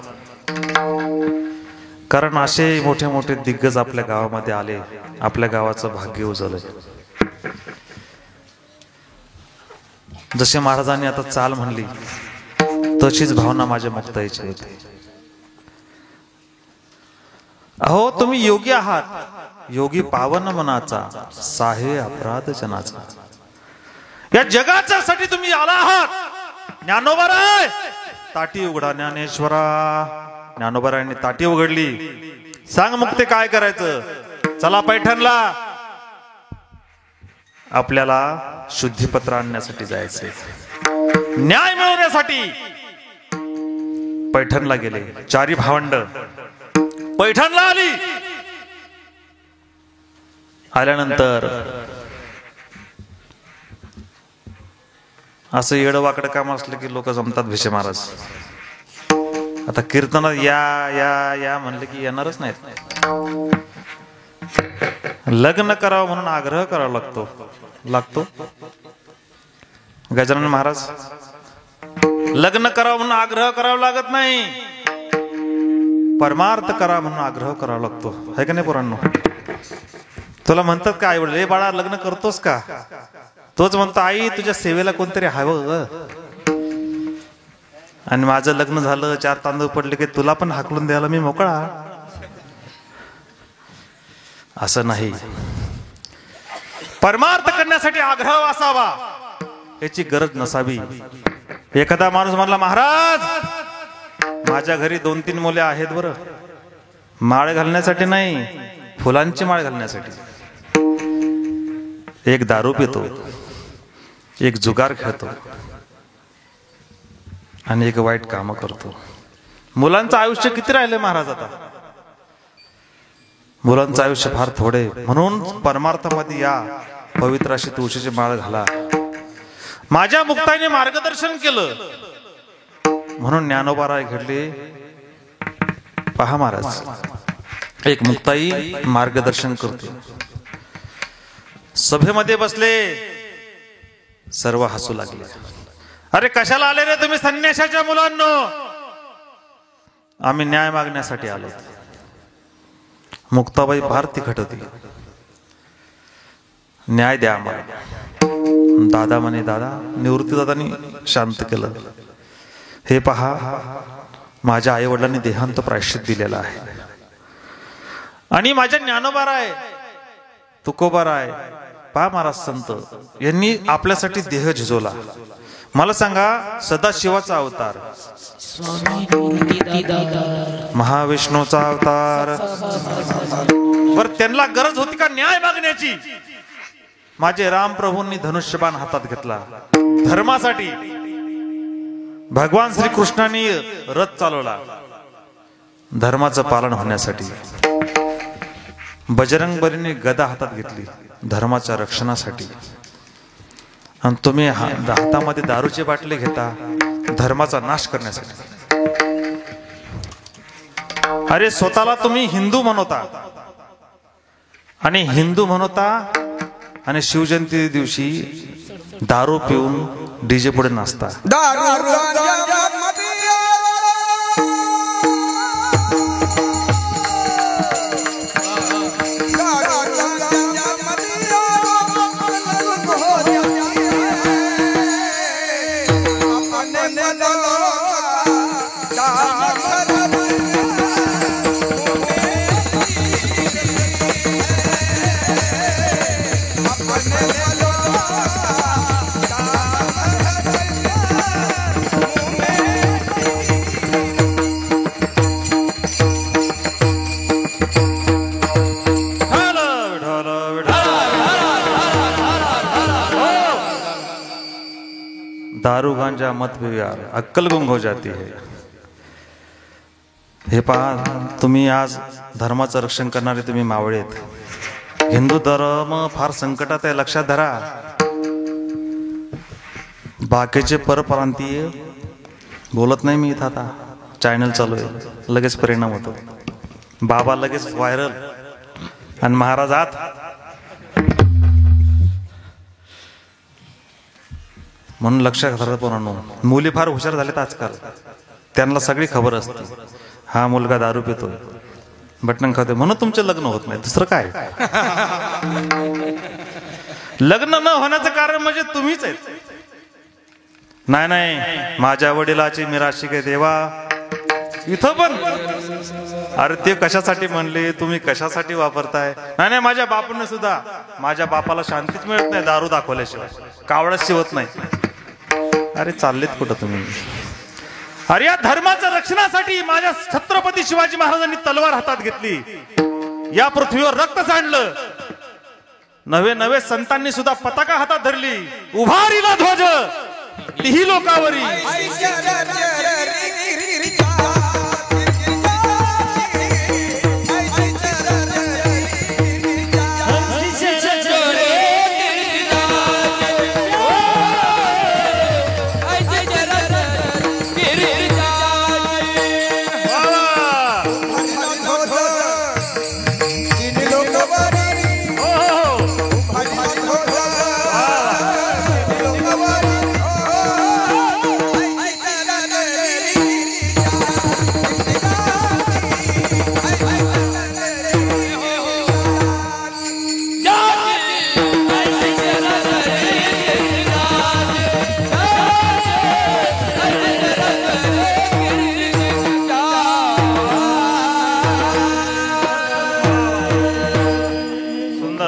कारण असे मोठे मोठे दिग्गज आपल्या गावामध्ये आले, आपल्या गावाचं भाग्य उजळलं. जसे महाराजांनी आता चाल म्हणली तशीच भावना माझ्या मुक्ताईची होती. अहो तुम्ही योगी आहात, योगी पावन मनाचा, साहे अपराध जनाचा. या जगाच्या साठी तुम्ही आला आहात. ज्ञानोबाराय ताटी उघडा, ज्ञानेश्वरा. ज्ञानोबारायांनी ताटी उघडली. सांग मुक्ते काय करायचं? चला पैठणला, आपल्याला शुद्धीपत्र आणण्यासाठी जायचंय, न्याय मिळवण्यासाठी. पैठणला गेले. चारी भावंड पैठणला आली. आल्यानंतर असं येडवाकडं काम असलं की लोक जमतात भिशे महाराज. आता कीर्तनात या या या म्हणले की येणारच नाहीत. लग्न करावं म्हणून आग्रह करावा लागतो. गजानन महाराज लग्न करावं म्हणून आग्रह करावा लागत नाही, परमार्थ करा म्हणून आग्रह करावा लागतो. है का नाही पोरांनो? तुला म्हणतात का आई वडील, ए बाळा लग्न करतोस का? तोच म्हणतो आई तुझ्या सेवेला कोणतरी हवं. आणि माझं लग्न झालं, 4 तांदूळ पडले की तुला पण हाकलून द्यायला मी मोकळा. असं नाही. परमार्थ करण्यासाठी आग्रह असावा, याची गरज नसावी. एखादा माणूस म्हणला महाराज माझ्या घरी 2-3 मुले आहेत बरं, माळ घालण्यासाठी नाही, फुलांची माळ घालण्यासाठी. एक दारू पितो, एक जुगार खेळतो आणि एक वाईट काम करतो. मुलांचं आयुष्य किती राहिले महाराज? आता मुलांचं आयुष्य फार थोडे. म्हणून परमार्थामध्ये या, पवित्र अशी तुळशीची माळ घाला. माझ्या मुक्ताईने मार्गदर्शन केलं म्हणून ज्ञानोबाराय घडले. पहा महाराज, एक मुक्ताई मार्गदर्शन करते. सभेमध्ये बसले, सर्व हसू लागले. अरे कशाला आले रे तुम्ही संन्याशाच्या मुलांनो? आम्ही न्याय मागण्यासाठी आलो. मुक्ताबाई फार तिखट होती. न्याय द्या आम्हाला. दादा म्हणे, दादा निवृत्ती दादानी शांत केलं. हे पहा, माझ्या आई वडिलांनी देहांत प्रायश्चित दिलेला आहे आणि माझ्या ज्ञानोबाराय, तुकोबाराय, पहा महाराज संत यांनी आपल्यासाठी देह झिजवला. मला सांगा, सदाशिवाचा अवतार, महाविष्णूचा अवतार, बर त्यांना गरज होती का न्याय मागण्याची? माझे राम प्रभूंनी धनुष्यबाण हातात घेतला धर्मासाठी. भगवान श्रीकृष्णांनी रथ चालवला धर्माचं पालन होण्यासाठी. बजरंग बलीने गदा हातात घेतली धर्माच्या रक्षणासाठी. आणि तुम्ही हातामध्ये दारूची बाटली घेता धर्माचा नाश करण्यासाठी. अरे स्वतःला तुम्ही हिंदू म्हणवता आणि हिंदू म्हणवता आणि शिवजयंती दिवशी दारू पिऊन डीजे पुढे नाचता. दारू गांजा मत पियार अक्कल गुंग हो जाती है. हे पहा, तुम्ही आज धर्माचं रक्षण करणारे तुम्ही मावळेत. हिंदू धर्म फार संकटात आहे, लक्षात धरा. बाकीचे परप्रांतीय बोलत नाही मी इथं, आता चॅनल चालू आहे, लगेच परिणाम होतो. बाबा लगेच व्हायरल आणि महाराज आत. म्हणून लक्षात घाला पोरांनो, मुली फार हुशार झालेत आजकाल, त्यांना सगळी खबर असते, हा मुलगा दारू पितोय, बटन खाते, म्हणून तुमचे लग्न होत नाही, दुसरं काय. लग्न न होण्याचं कारण म्हणजे तुम्हीच आहेत. नाही नाही, माझ्या वडिलाची मिराशी काय देवा, इथं पण अरे ते कशासाठी म्हणले, तुम्ही कशासाठी वापरताय. नाही नाही, माझ्या बापाने सुद्धा, माझ्या बापाला शांतीच मिळत नाही दारू दाखवल्याशिवाय, कावळच शिवत नाही. अरे चाललेत कुठं तुम्ही. अरे या धर्माच्या रक्षणासाठी माझ्या छत्रपती शिवाजी महाराजांनी तलवार हातात घेतली, या पृथ्वीवर रक्त सांडलं, नवे नवे संतांनी सुद्धा पताका हातात धरली, उभारीला ध्वज तीही लोकावरी.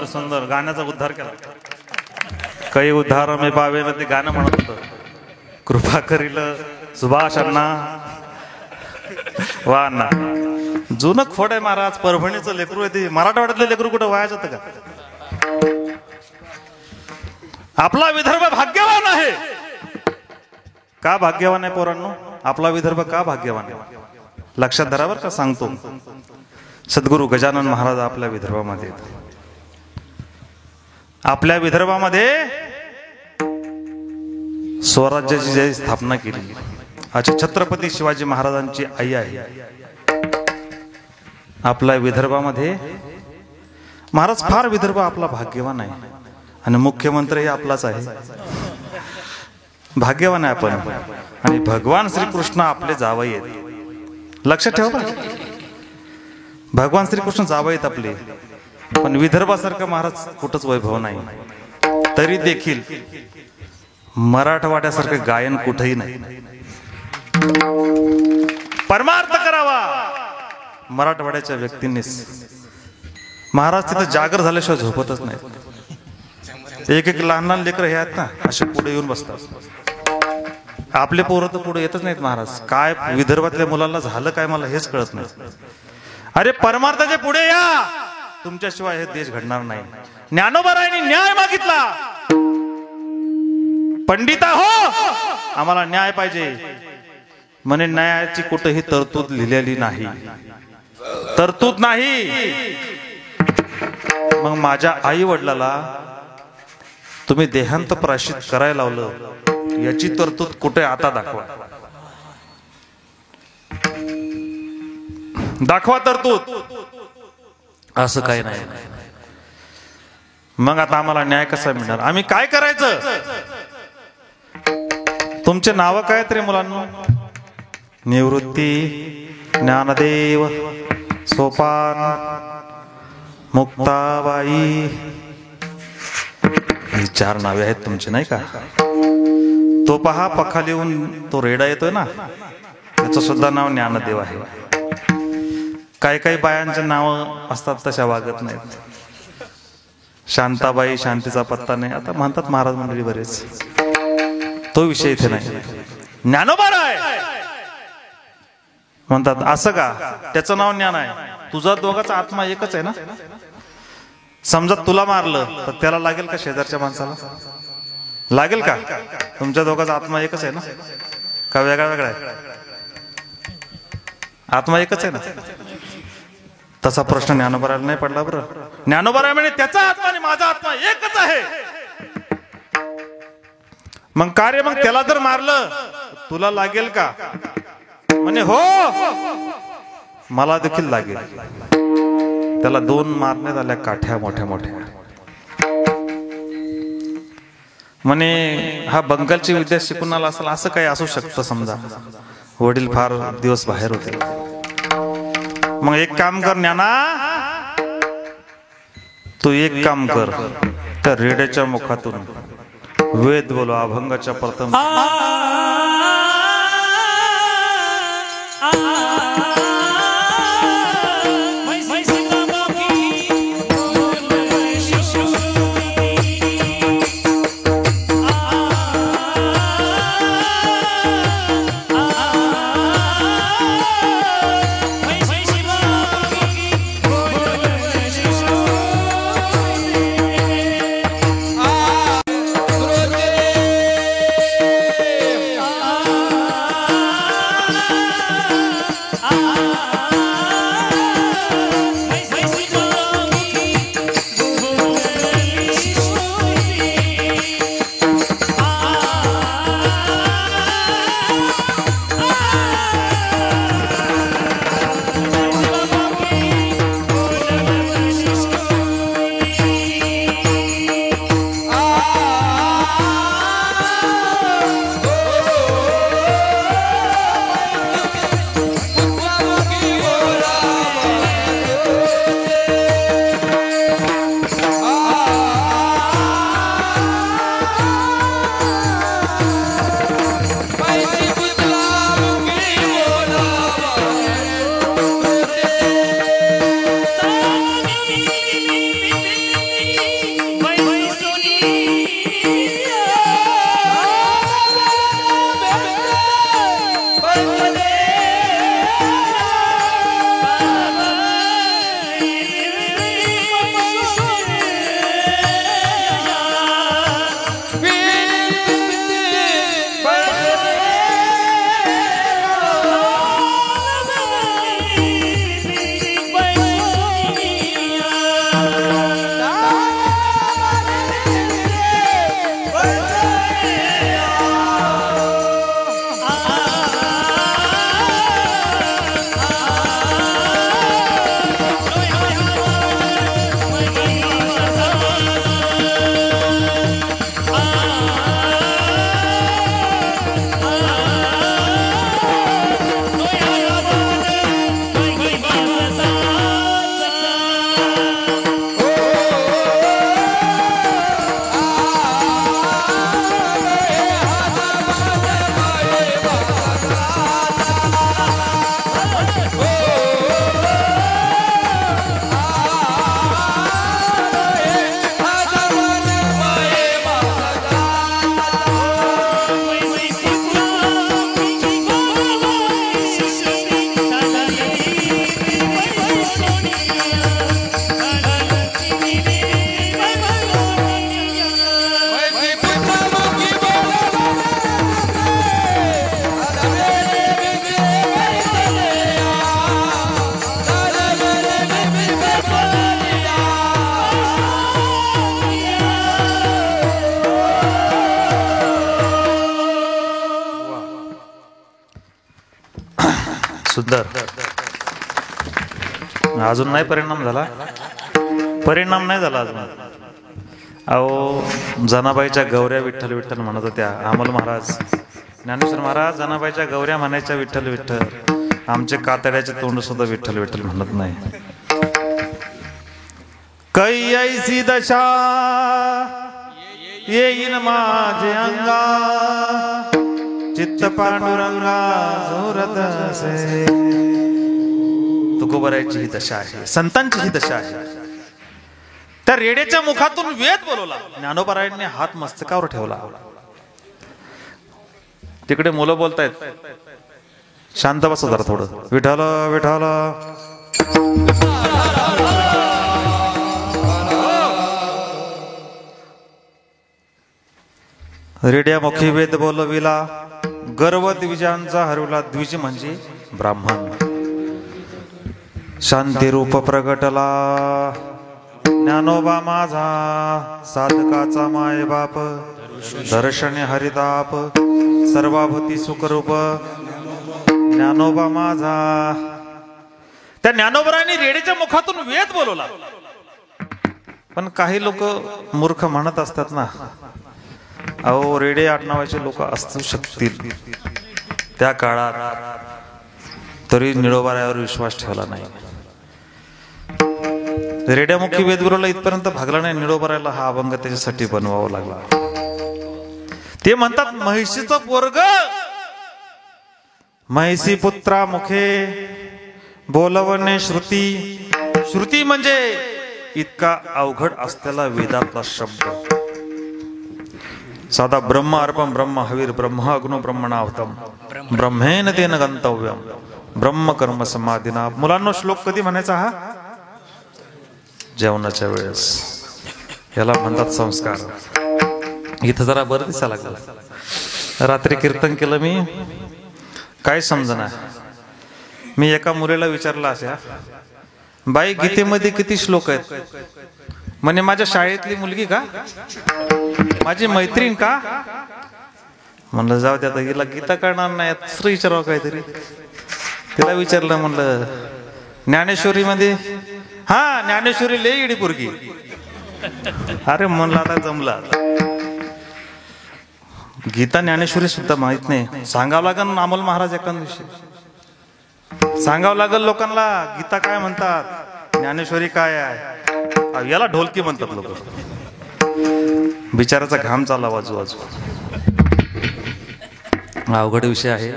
सुंदर गाण्याचा उद्धार केला. काही उद्धार मी पावे ना, ते गाणं म्हणत होतं. कृपा करील सुभाष अण्णा, वा अण्णा, जुनं खोड आहे महाराज, परभणीचं लेकरू आहे ते. मराठवाड्यातलं लेकरू कुठं वाया जातं का. आपला विदर्भ भाग्यवान आहे. का भाग्यवान आहे पोरांनो, आपला विदर्भ का भाग्यवान आहे, लक्षात धरावर का सांगतो. सद्गुरू गजानन महाराज आपल्या विदर्भामध्ये, आपल्या विदर्भामध्ये स्वराज्याची जी स्थापना केली, अच्छा छत्रपती शिवाजी महाराजांची आई आहे. आपल्या विदर्भामध्ये महाराज, फार विदर्भ आपला भाग्यवान आहे, आणि मुख्यमंत्री आपलाच आहे. भाग्यवान आहे आपण, आणि भगवान श्रीकृष्ण आपले जावई आहेत. लक्षात ठेवा, भगवान श्रीकृष्ण जावई आहेत आपले. पण विदर्भासारखं महाराज कुठंच वैभव नाही. तरी देखील मराठवाड्यासारखं गायन कुठेही नाही. परमार्थ करावा मराठवाड्याच्या व्यक्तींनीच. महाराज तिथं जागर झाल्याशिवाय झोपतच नाही. एक एक लहान लहान लेकर हे आहेत ना, असे पुढे येऊन बसतात. आपले पोरं तर पुढे येतच नाहीत महाराज. काय विदर्भातल्या मुलांना झालं काय मला हेच कळत नाही. अरे परमार्थाच्या पुढे या, तुमच्याशिवाय हे देश घडणार नाही. ज्ञानोबारायांनी न्याय मागितला, पंडिता हो आम्हाला न्याय पाहिजे म्हणे. न्यायाची कुठेही तरतूद लिहिलेली नाही, तरतूद नाही. मग माझ्या आई वडिलाला तुम्ही देहांत प्रायश्चित करायला लावलं, याची तरतूद कुठे आता दाखवा, दाखवा तरतूद. असं काही नाही. मग आता आम्हाला न्याय कसा मिळणार, आम्ही काय करायचं. तुमचे नाव काय रे मुलांना, निवृत्ती, ज्ञानदेव, सोपान, मुक्ताबाई, ही 4 नावे आहेत तुमची नाही का. तो पहा पखा लिहून तो रेडा येतोय ना, त्याचं सुद्धा नाव ज्ञानदेव आहे. काही काही बायांचे नाव असतात तशा वागत नाहीत. शांताबाई, शांतीचा पत्ता नाही, आता म्हणतात महाराज मंडळी बरेच. तो विषय इथे नाही. ज्ञानोबाराय म्हणतात असं का, त्याचं नाव ज्ञान आहे. तुझा दोघाचा आत्मा एकच आहे ना. समजा तुला मारलं तर त्याला लागेल का, शेजारच्या माणसाला लागेल का. तुमच्या दोघाचा आत्मा एकच आहे ना, का वेगळा वेगळा आहे. आत्मा एकच आहे ना. तसा प्रश्न ज्ञानोबारायला नाही पडला बरं. ज्ञानोबाराय म्हणे त्याचा आत्मा आणि माझा आत्मा एकच आहे. मग कार्य, मग त्याला जर मारलं तुला लागेल का म्हणे हो मला देखील लागेल. त्याला 2 मारण्यात आल्या काठ्या मोठ्या मोठ्या. म्हणे हा बंगालची विद्या शिकून आला असेल, असं काही असू शकतं. समजा वडील फार दिवस बाहेर होते. मग एक काम कर ज्ञाना, तू एक काम कर, त्या रेड्याच्या मुखातून वेद बोलो, अभंगाच्या प्रथम सुंदर. अजून नाही परिणाम झाला, परिणाम नाही झाला अजून. अहो जनाबाईच्या गौऱ्या विठ्ठल विठ्ठल म्हणत होत्या. अमल महाराज, ज्ञानेश्वर महाराज जनाबाईच्या गौऱ्या म्हणायच्या विठ्ठल विठ्ठल. आमचे कातड्याचे तोंड सुद्धा विठ्ठल विठ्ठल म्हणत नाही. कै ऐसी दशा येईन माझे अंगा, चित्त पांडुरंगा झोरत असे. तुकोबरायची ही दशा आहे, संतांची ही दशा आहे. त्या रेड्याच्या मुखातून वेद बोलवला. ज्ञानोबरायांनी हात मस्तकावर ठेवला. तिकडे मुलं बोलतायत, शांत बसा जरा थोडं. विठाल विठाल. रेड्या मुखी वेद बोलविला, गर्व द्विजांचा हरवला. द्विज म्हणजे ब्राह्मण. शांती रूप प्रगटला ज्ञानोबा माझा, साधकाचा माय बाप. दर्शने हरिताप, सर्वाभूती सुखरूप ज्ञानोबा माझा. त्या ज्ञानोबरांनी रेड्याच्या मुखातून वेद बोलवला. पण काही लोक मूर्ख म्हणत असतात ना, अहो रेडे आडनावाचे लोक असू शकतील त्या काळात, तरी निळोबारायावर विश्वास ठेवला नाही. रेड्यामुखी वेदगुरूला इथपर्यंत भागला नाही, निळोबारायाला हा अभंग त्याच्यासाठी बनवावा लागला. ते म्हणतात म्हैशीचं पोरग म्हैसी पुत्रा मुखे बोलवणे श्रुती. श्रुती म्हणजे इतका अवघड असलेला वेदातला शब्द. साधा ब्रह्म अर्पम ब्रह्म हवीर ब्रह्म अग्नो ब्रह्मणावतम ब्रह्मेन तेन गंतव्यम ब्रह्म कर्म समाधीना. मुलांनो श्लोक कधी म्हणायचा हा? जेवणाच्या वेळेस. याला म्हणतात संस्कार. इथं जरा बरं दिसायला लागलं. रात्री कीर्तन केलं मी, काय समजना. मी एका मुलीला विचारलं अशा, बाई गीतेमध्ये किती श्लोक आहेत? म्हणे माझ्या शाळेतली मुलगी का, माझी मैत्रीण का? म्हणलं जाऊ दे आता, हिला गीता कळणार नाही, दुसरं विचारावं काहीतरी. तिला विचारलं, म्हणलं ज्ञानेश्वरी मध्ये, हा ज्ञानेश्वरी लय इडी पोरगी. अरे म्हणलं आता जमला. गीता ज्ञानेश्वरी सुद्धा माहित नाही. सांगावं लागेल अमोल महाराज एखाद दिवशी, सांगावं लागेल लोकांना गीता काय म्हणतात, ज्ञानेश्वरी काय आहे. याला ढोलकी म्हणतात लोक. बिचाराचा घाम चालला वाजू वाजू. अवघड विषय आहे.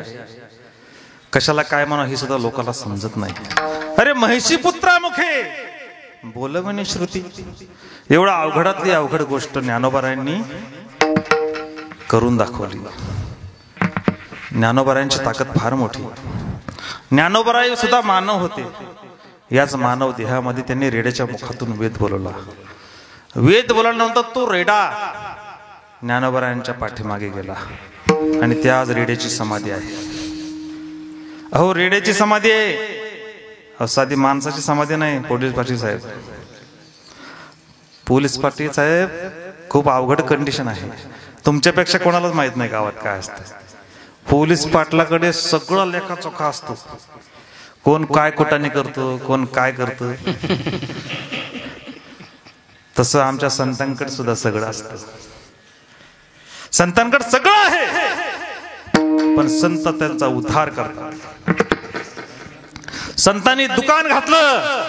कशाला काय म्हणा हे सुद्धा लोकांना समजत नाही. अरे म्हैशी पुत्रा मुखे बोलवणे श्रुती. एवढा अवघडातली अवघड गोष्ट ज्ञानोबारायांनी करून दाखवली. ज्ञानोबारायांची ताकद फार मोठी. ज्ञानोबाराय सुद्धा मानव होते. याच मानव देहामध्ये त्यांनी रेड्याच्या मुखातून वेद बोलवला. वेद बोलवल्यानंतर तो रेडा ज्ञानोबारायांच्या पाठीमागे गेला आणि त्या आज रेड्याची समाधी आहे. अहो रेड्याची समाधी आहे, साधी माणसाची समाधी नाही. पोलीस पाटील साहेब, पोलीस पाटील साहेब खूप अवघड कंडिशन आहे. तुमच्यापेक्षा कोणालाच माहित नाही गावात काय असतं. पोलीस पाटलाकडे सगळं लेखाचोखा असतो. कोण काय कुटाने करतो, कोण काय करतो. तसं आमच्या संतांकडे सुद्धा सगळं असतं. संतांकडे सगळं आहे, पण संत त्यांचा उद्धार करतात. संतांनी दुकान घातलं,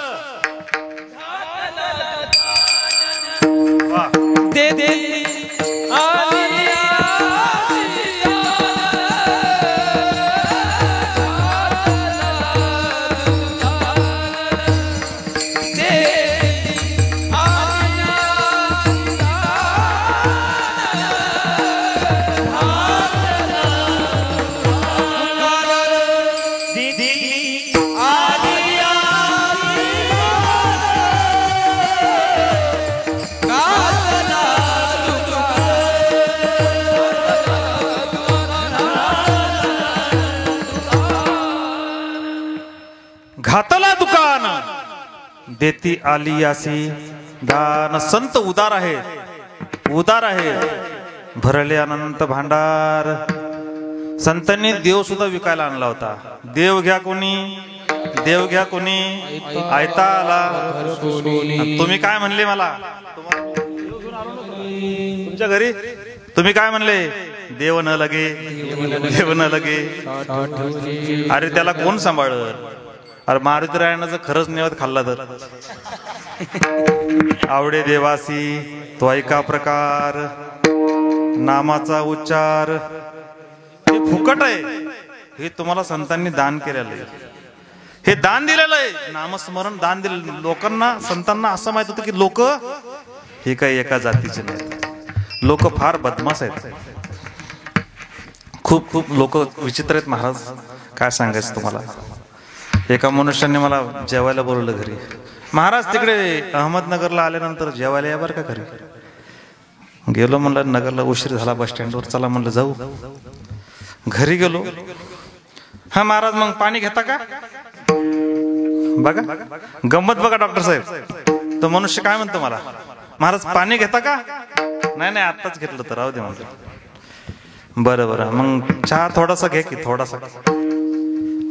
घातला दुकान देती आली यासी दान. संत उदार आहे, उदार आहे. भरले अनंत भांडार. संतांनी देव सुद्धा विकायला आणला होता. देव घ्या कोणी, देव घ्या कोणी, आयता आला. तुम्ही काय म्हणले मला तुमच्या घरी? तुम्ही काय म्हणले? देव न लगे, देव न लगे. अरे त्याला कोण सांभाळत? अरे मारुतीरायानं जर खरंच निवत खाल्ला तर आवडे देवासी तो ऐका प्रकार नामाचा उच्चार. हे फुकट आहे. हे तुम्हाला संतांनी दान केलेलं आहे. हे दान दिलेलं आहे. नामस्मरण दान दिलेलं. लोकांना, संतांना असं माहित होतं की लोक हे काही एका जातीचे नाहीत. लोक फार बदमाश आहेत. खूप खूप लोक विचित्र आहेत महाराज. काय सांगायचं तुम्हाला. एका मनुष्याने मला जेवायला बोलवलं घरी. महाराज तिकडे अहमदनगरला आल्यानंतर जेवायला या बरं का घरी. गेलो म्हणलं नगरला, उशीर झाला बस स्टँडवर. चला म्हणलं जाऊ. घरी गेलो. हा महाराज मग पाणी घेता का? बघा गंमत बघा डॉक्टर साहेब. तो मनुष्य काय म्हणतो मला, महाराज पाणी घेता का? नाही नाही आत्ताच घेतलं तर राहू दे म्हणलं. बरं बरं मग चहा थोडासा घे की थोडासा.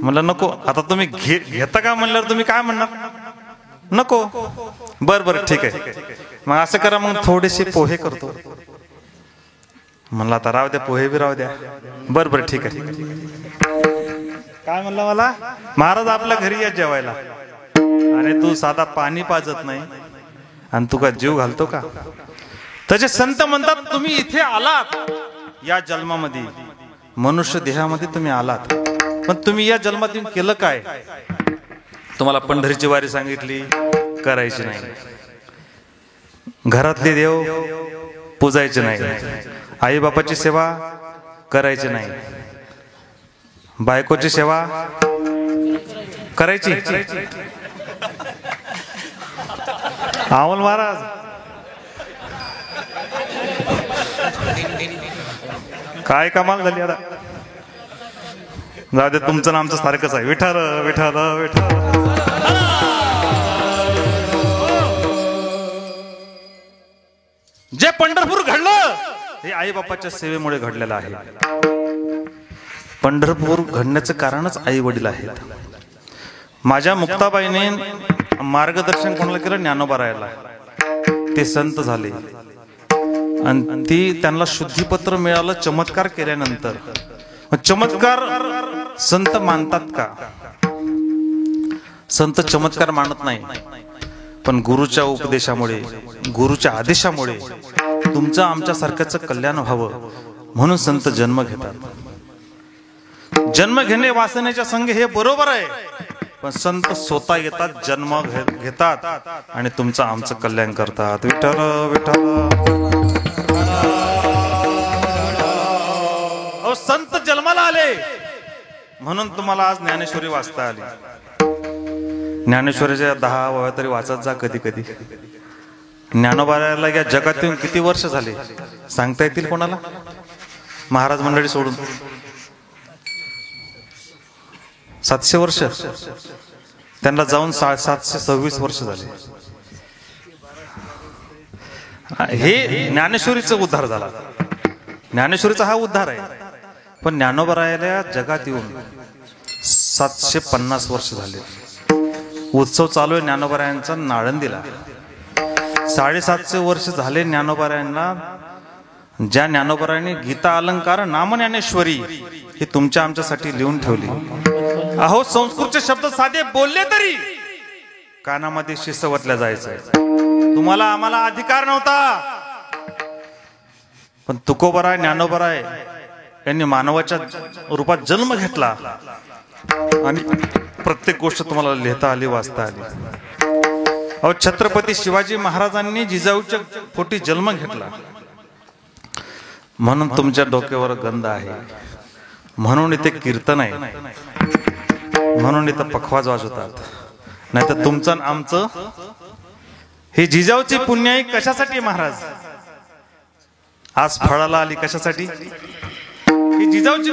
म्हणलं नको. आता तुम्ही घेता का म्हणल्यावर तुम्ही काय म्हणणार? नको. बर बर ठीक आहे. मग असं करा, मग थोडेसे पोहे करतो. म्हणलं आता राहू द्या, पोहे बी राहू द्या. बरं बरं ठीक आहे. काय म्हणलं मला, महाराज आपल्या घरी या जेवायला, आणि तू साधा पाणी पाजत नाही आणि तू का जीव घालतो का? त्याचे संत म्हणतात तुम्ही इथे आलात या जन्मामध्ये, मनुष्य देहामध्ये तुम्ही आलात, पण तुम्ही या जन्मात येऊन केलं काय? तुम्हाला पंढरीची वारी सांगितली, करायची नाही. घरातले देव पूजायचे नाही, आई बापाची सेवा करायची नाही, बायकोची सेवा करायची. अमोल महाराज काय कमाल झाली आता. जाऊ दे, तुमचं आमचं सारखंच आहे. विठ्ठल विठ्ठल विठ्ठल. जे पंढरपूर घडलं हे आई बापाच्या सेवेमुळे घडलेलं आहे. पंढरपूर घडण्याचं कारणच आई वडील आहेत. माझ्या मुक्ताबाईने मार्गदर्शन कोणाला केलं? ज्ञानोबारायाला. ते संत झाले आणि ती त्यांना शुद्धीपत्र मिळालं चमत्कार केल्यानंतर. चमत्कार संत मानतात का? संत चमत्कार मानत नाही, पण गुरुच्या उपदेशामुळे, गुरुच्या आदेशामुळे तुमचं आमच्या सारख्याचं कल्याण व्हावं म्हणून संत जन्म घेतात. जन्म घेणे वासनेच्या संगे हे बरोबर आहे, पण संत स्वतः येतात, जन्म घेतात आणि तुमचं आमचं कल्याण करतात. विठ्ठल विठ्ठल. संत जन्माला आले म्हणून तुम्हाला आज ज्ञानेश्वरी वाचता आली. ज्ञानेश्वरीच्या 10 ओव्या तरी वाचत जा कधी कधी. ज्ञानोबारायाला या जगात येऊन किती वर्ष झाले सांगता येतील कोणाला? महाराज मंडळी सोडून 700 वर्ष. त्यांना जाऊन 726 वर्ष झाले. हे ज्ञानेश्वरीचा उद्धार झाला. ज्ञानेश्वरीचा हा उद्धार आहे. पण ज्ञानोबारायाला जगात येऊन 750 वर्ष झाले. उत्सव चालू आहे ज्ञानोबारायांचा नाळंदीला. 750 वर्ष झाले ज्ञानोबारायांना. ज्या ज्ञानोबारायांनी गीता अलंकार नाम ज्ञानेश्वरी ही तुमच्या आमच्यासाठी लिहून ठेवली. अहो, संस्कृतचे शब्द साधे बोलले तरी कानामध्ये शिस्त वतल्या जायचंय. तुम्हाला आम्हाला अधिकार नव्हता, पण तुकोबराय ज्ञानोबराय यांनी मानवाच्या रूपात जन्म घेतला आणि प्रत्येक गोष्ट तुम्हाला लिहिता आली, वाचता आली. अहो, छत्रपती शिवाजी महाराजांनी जिजाऊच्या पोटी जन्म घेतला म्हणून तुमच्या डोक्यावर गंध आहे, म्हणून इथे कीर्तन आहे, म्हणून इथं पखवाज वाजवतात. नाही तर तुमचं आमचं हे जिजाऊची पुण्याई कशासाठी महाराज आज फळाला आली? कशासाठी? ही जिजाऊची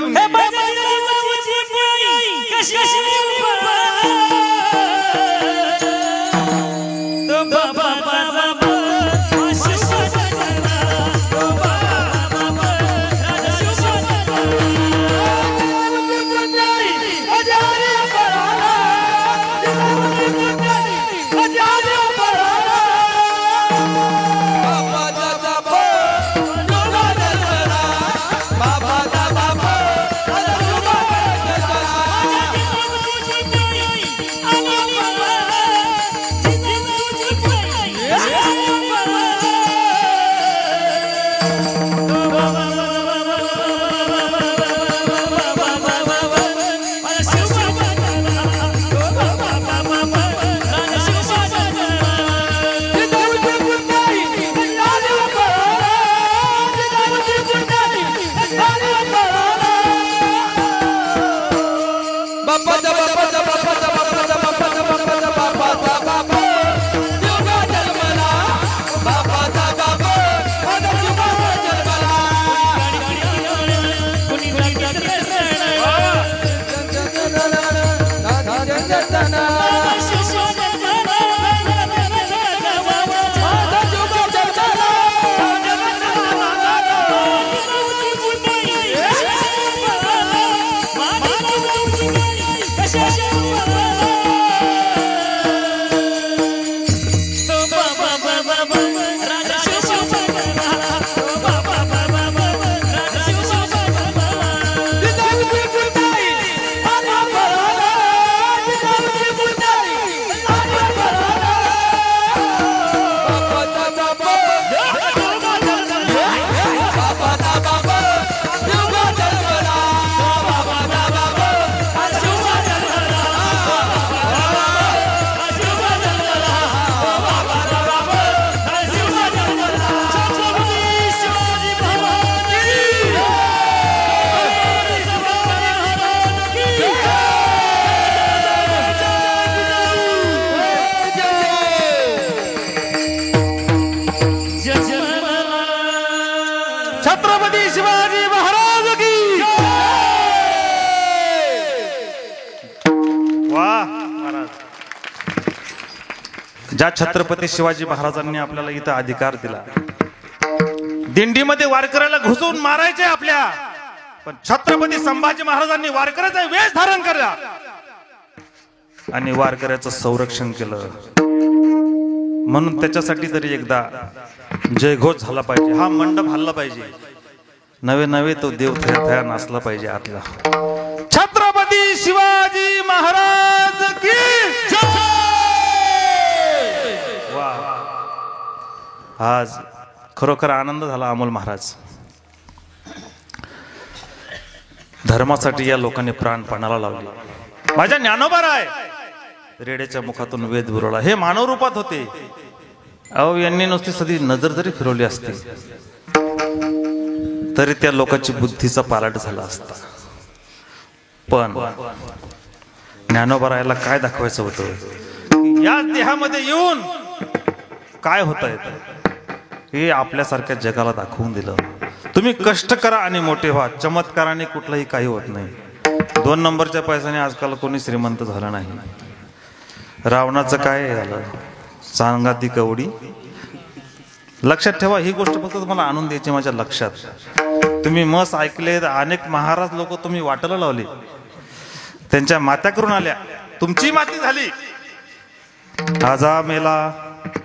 ज्या छत्रपती शिवाजी महाराजांनी आपल्याला इथं अधिकार दिला, दिंडीमध्ये वारकऱ्याला घुसून मारायचे आपल्या, पण छत्रपती संभाजी महाराजांनी वारकऱ्याचा वेश धारण केला आणि वारकऱ्याचं संरक्षण केलं. म्हणून त्याच्यासाठी तरी एकदा जयघोष झाला पाहिजे, हा मंडप हल्ला पाहिजे, नवे नवे तो देव थया थया नाचला पाहिजे आतला. छत्रपती शिवाजी महाराज की जय. आज खरोखर आनंद झाला. अमोल महाराज, धर्मासाठी या लोकांनी प्राण पणाला लावले. माझ्या ज्ञानोबा राय रेड्याच्या मुखातून वेद बुरवला, हे मानव रूपात होते. अहो, यांनी नुसती सदी नजर जरी फिरवली असती तरी त्या लोकांची बुद्धीचा पालाट झाला असता. पण ज्ञानोबा रायाला काय दाखवायचं होतं, या देहामध्ये येऊन काय होता येतं हे आपल्यासारख्या जगाला दाखवून दिलं. तुम्ही कष्ट करा आणि मोठे व्हा, चमत्काराने कुठलंही काही होत नाही. 2 नंबरच्या पैशाने आजकाल कोणी श्रीमंत झालं नाही. रावणाचं काय झालं, सांगाती कवडी. लक्षात ठेवा, ही गोष्ट फक्त तुम्हाला आणून द्यायची माझ्या लक्षात. तुम्ही मस ऐकले, अनेक महाराज लोक तुम्ही वाटायला लावले, त्यांच्या मात्या करून आल्या, तुमची माती झाली. आजा मेला,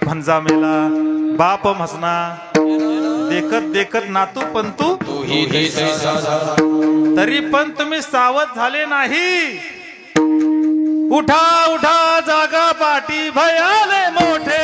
भंजा मेला, बाप म्हसना, देखत देखत नातू पंतू, तरी पण तुम्ही सावध झाले नाही. उठा उठा जागा पाठी भयाले मोठे,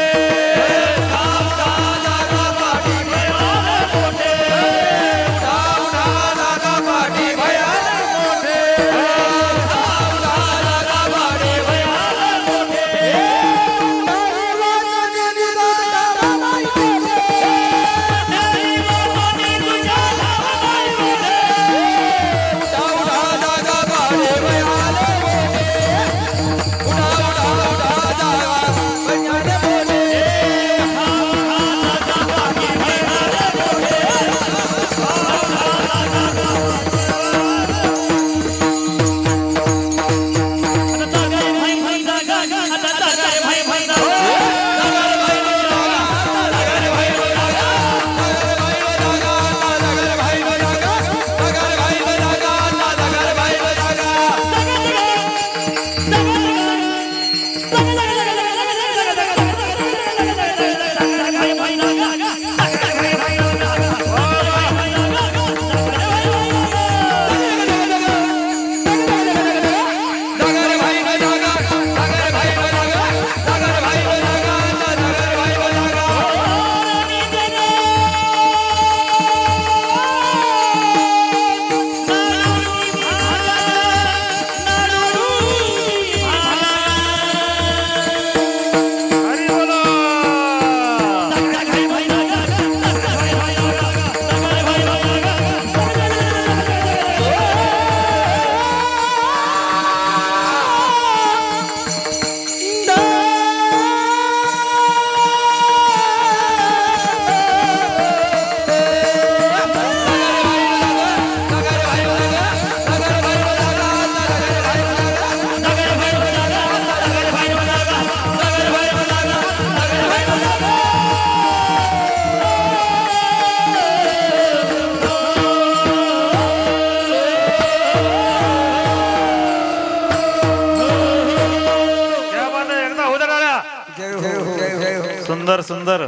सुंदर सुंदर.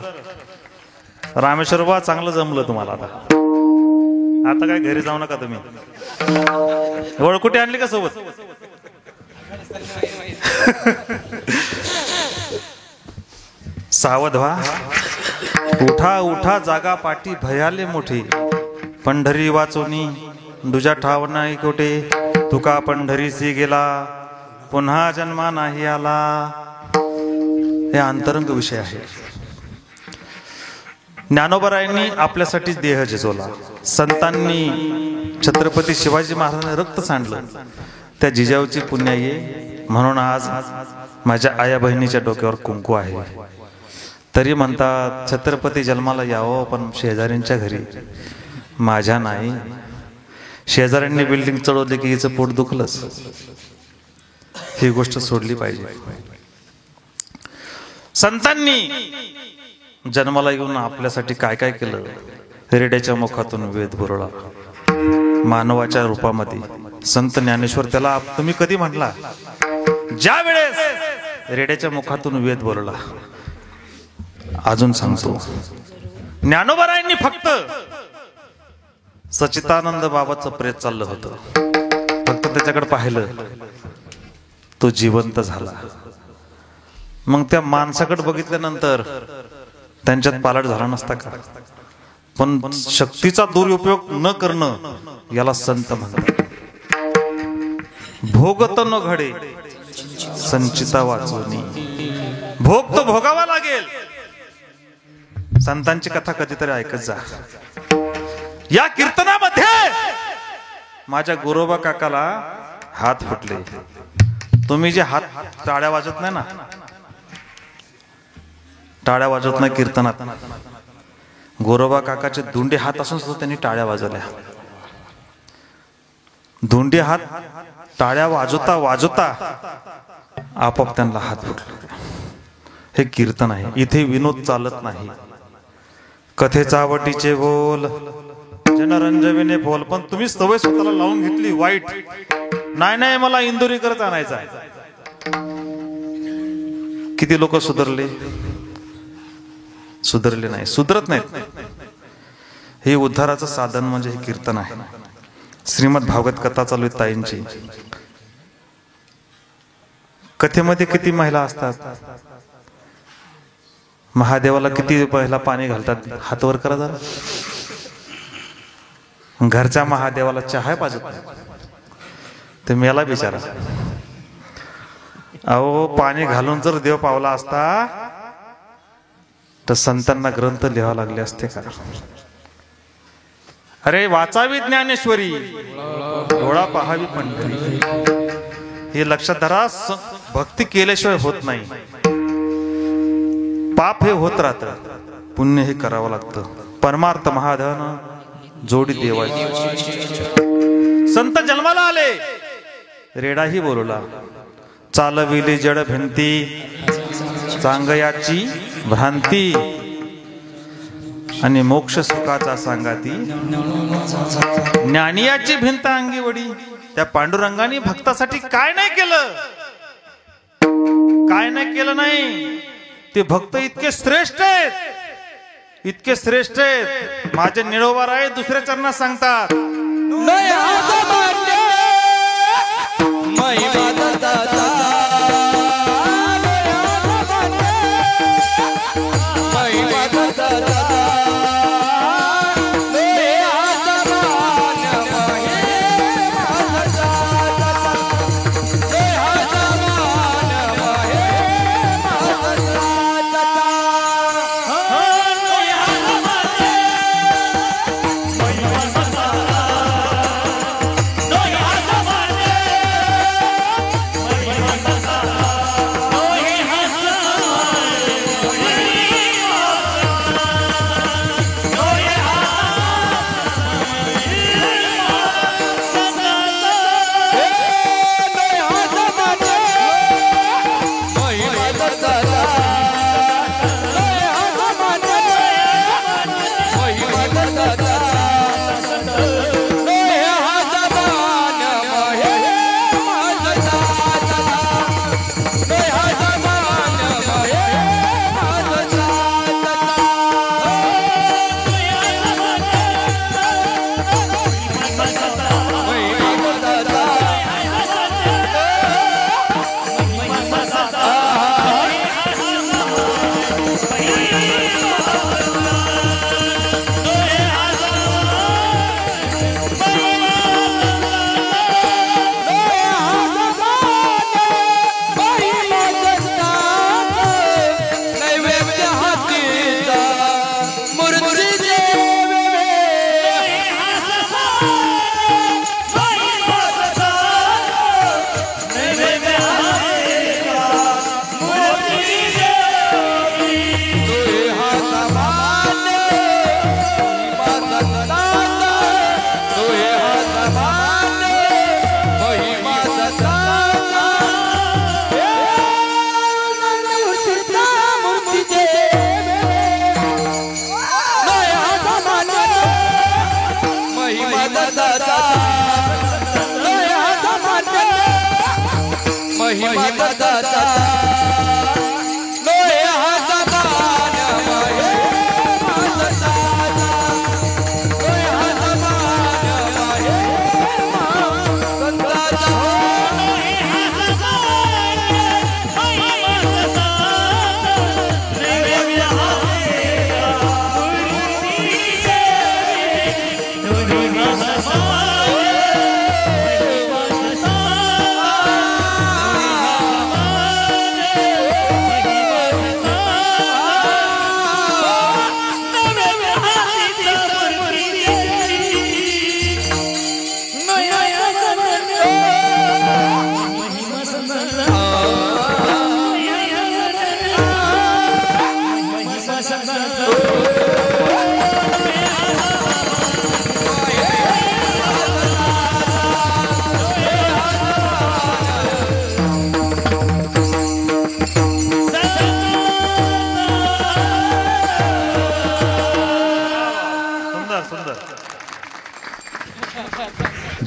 रामेश्वर बा, चांगलं जमलं तुम्हाला. आता काय घरी जाऊ नका तुम्ही. ओळखुटी आणली का सोबत? सावध व्हा. उठा उठा जागा पाठी भयाले मोठे, पंढरी वाचोनी दुजा ठाव नाही कोठे, तुका पंढरीसी गेला पुन्हा जन्मा नाही आला. हे अंतरंग विषय आहे. ज्ञानोबरायांनी आपल्यासाठी देह झिजवला, संतांनी छत्रपती शिवाजी महाराजांनी रक्त सांडलं, त्या जिजाऊची पुण्य ये. म्हणून आज माझ्या आया बहिणीच्या डोक्यावर कुंकू आहे. तरी म्हणतात छत्रपती जन्माला यावं, पण शेजाऱ्यांच्या घरी, माझ्या नाही. शेजाऱ्यांनी बिल्डिंग चढवली की हिचं पोट दुखलंच. ही गोष्ट सोडली पाहिजे. संतांनी जन्माला येऊन आपल्यासाठी काय काय केलं. रेड्याच्या मुखातून वेद बोलला मानवाच्या रूपामध्ये. संत ज्ञानेश्वर त्याला तुम्ही कधी म्हटला, ज्या वेळेस रेड्याच्या मुखातून वेद बोलला. अजून सांगतो, ज्ञानोबारायांनी फक्त सच्चिदानंद बाबाचं प्रेत चाललं होतं, फक्त त्याच्याकडे पाहिलं, तो जिवंत झाला. मग त्या माणसाकडे बघितल्यानंतर त्यांच्यात पालट झाला नसता का. पण शक्तीचा दुरुपयोग न करणं याला संत म्हणतात. भोगत न घडे संचिता वाचवणी. भोग तो भोगावा लागेल. संतांची कथा कधीतरी ऐकत जा. या कीर्तनामध्ये माझ्या गोरोबा काकाला हात फुटले. तुम्ही जे हात टाळ्या वाजत नाही ना, टाळ्या वाजवत नाही कीर्तनात, गोरोबा काकाचे दोंडे हात असून सुद्धा त्यांनी टाळ्या वाजवल्या. दोंडे हात टाळ्या वाजवता वाजवता आपोआप त्यांना हात फुटले. हे कीर्तन आहे. इथे विनोद चालत नाही. कथेचा आवडीचे बोल, जनरंजविने बोल. पण तुम्ही सवय स्वतःला लावून घेतली वाईट. नाही नाही, मला इंदोरीकरच आणायचा. किती लोक सुधरले? सुधरले नाही, सुधरत नाहीत. हे उद्धाराचं साधन म्हणजे हे कीर्तन आहे. श्रीमद भागवत कथा चालू आहे ताईंची. कथेमध्ये किती महिला असतात? महादेवाला किती महिला पाणी घालतात? हातवर करा जरा. घरच्या महादेवाला चहा पाजत नाही ते मेला बिचारा. अहो, पाणी घालून जर देव पावला असता तर संतांना ग्रंथ लिहावे लागले असते का? अरे वाचावी ज्ञानेश्वरी, डोळा पाहावी पंढरी. हे लक्षात धरा. भक्ती केल्याशिवाय होत नाही. पाप हे होत राहतं, पुण्य हे करावं लागतं. परमार्थ महाधन जोडी देवाची. संत जन्माला आले, रेडाही बोलला. चालविली जड भिंती, चांगयाची भ्रांती, आणि मोक्ष सुखाचा सांगाती. ज्ञानियाची भिंत अंगी वडी. त्या पांडुरंगाने भक्तासाठी काय नाही केलं, काय नाही केलं नाही. ते भक्त इतके श्रेष्ठ आहेत, इतके श्रेष्ठ आहेत. माझे निळोबार आहे दुसऱ्या चरणात सांगतात,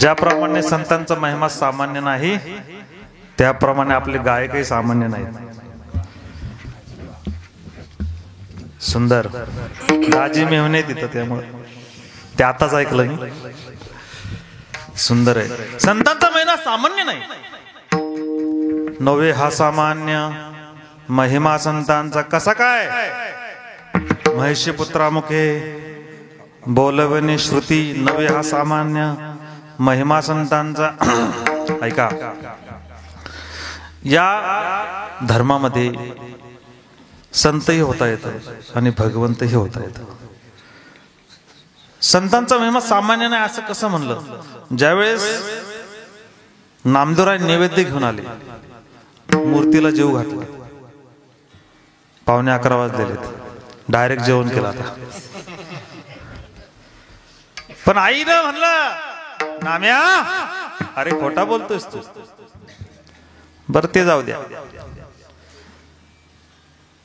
ज्याप्रमाणे संतांचा महिमा सामान्य नाही, त्याप्रमाणे आपले गायकही सामान्य नाहीत. सुंदर दाजी मेहने तिथं, त्यामुळे ते आताच ऐकलं मी. सुंदर आहे. संतांचा महिमा सामान्य नाही. नवे हा सामान्य महिमा संतांचा कसा काय? महिषी पुत्रामुखे बोलवणे श्रुती. नवे हा सामान्य महिमा संतांचा. ऐका, या धर्मामध्ये संतही होता येतं आणि भगवंतही होता येतं. संतांचा महिमा सामान्य नाही असं कसं म्हणलं? ज्यावेळेस नामदेवराय नैवेद्य घेऊन आले, मूर्तीला जेव घातला, 11:15 वाजलेले, डायरेक्ट जेवण केलं आता. पण आईनं म्हणलं, नाम्या अरे खोटा बोलतोस तू. बरं ते जाऊ द्या.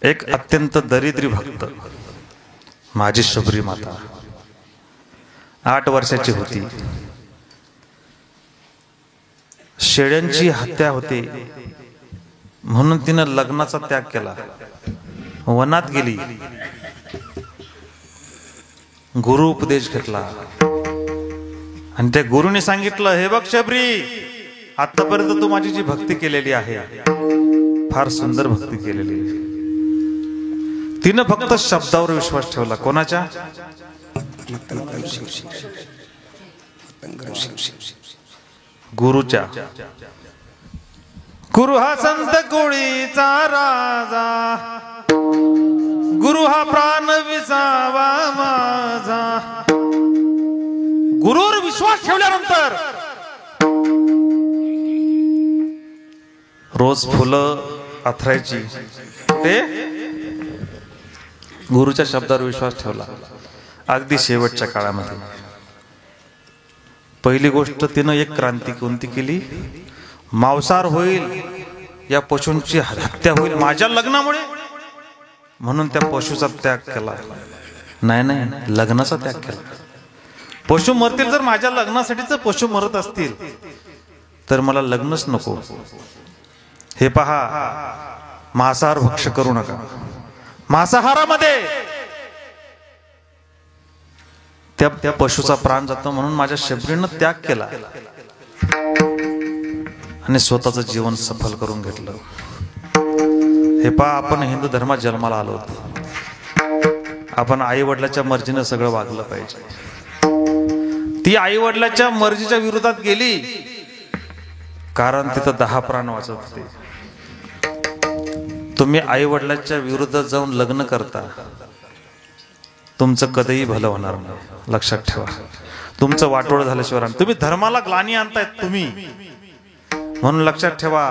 एक अत्यंत दरिद्री भक्त, माझी शबरी माता, 8 वर्षाची होती. शेळ्यांची हत्या होते म्हणून तिनं लग्नाचा त्याग केला, वनात गेली, गुरु उपदेश घेतला आणि त्या गुरुने सांगितलं, हे बघ शबरी, आतापर्यंत तू माझी जी भक्ती केलेली आहे, फार सुंदर भक्ती केलेली आहे. तिनं फक्त शब्दावर विश्वास ठेवला. कोणाच्या? गुरुच्या. गुरु हा संत कोळीचा राजा, गुरु हा प्राण विसावा माझा. गुरुवर विश्वास ठेवल्यानंतर रोज फुलं अथरायची. ते गुरुच्या शब्दावर विश्वास ठेवला. अगदी शेवटच्या काळामध्ये पहिली गोष्ट तिनं एक क्रांती कोणती केली? मांसाहार होईल, या पशूंची हत्या होईल माझ्या लग्नामुळे, म्हणून त्या पशुचा त्याग केला. नाही, लग्नाचा त्याग केला. पशु मरतील, जर माझ्या लग्नासाठी जर पशु मरत असतील तर मला लग्नच नको. हे पहा, मांसाहार भक्ष्य करू नका. मांसाहारामध्ये त्या पशुचा प्राण जातो, म्हणून माझ्या शबरीनं त्याग केला आणि स्वतःचं जीवन सफल करून घेतलं. हे पहा, आपण हिंदू धर्मात जन्माला आलो होतो. आपण आई वडिलाच्या मर्जीनं सगळं वागलं पाहिजे. ती आई वडिलाच्या मर्जीच्या विरोधात गेली, कारण तिथं 10 प्राण वाचत होते. तुम्ही आई वडिलाच्या विरुद्ध जाऊन लग्न करता, तुमचं कधीही भलं होणार नाही. लक्षात ठेवा. तुमचं वाटोळ झाल्याशिवाय तुम्ही धर्माला ग्लानी आणतायत तुम्ही. म्हणून लक्षात ठेवा,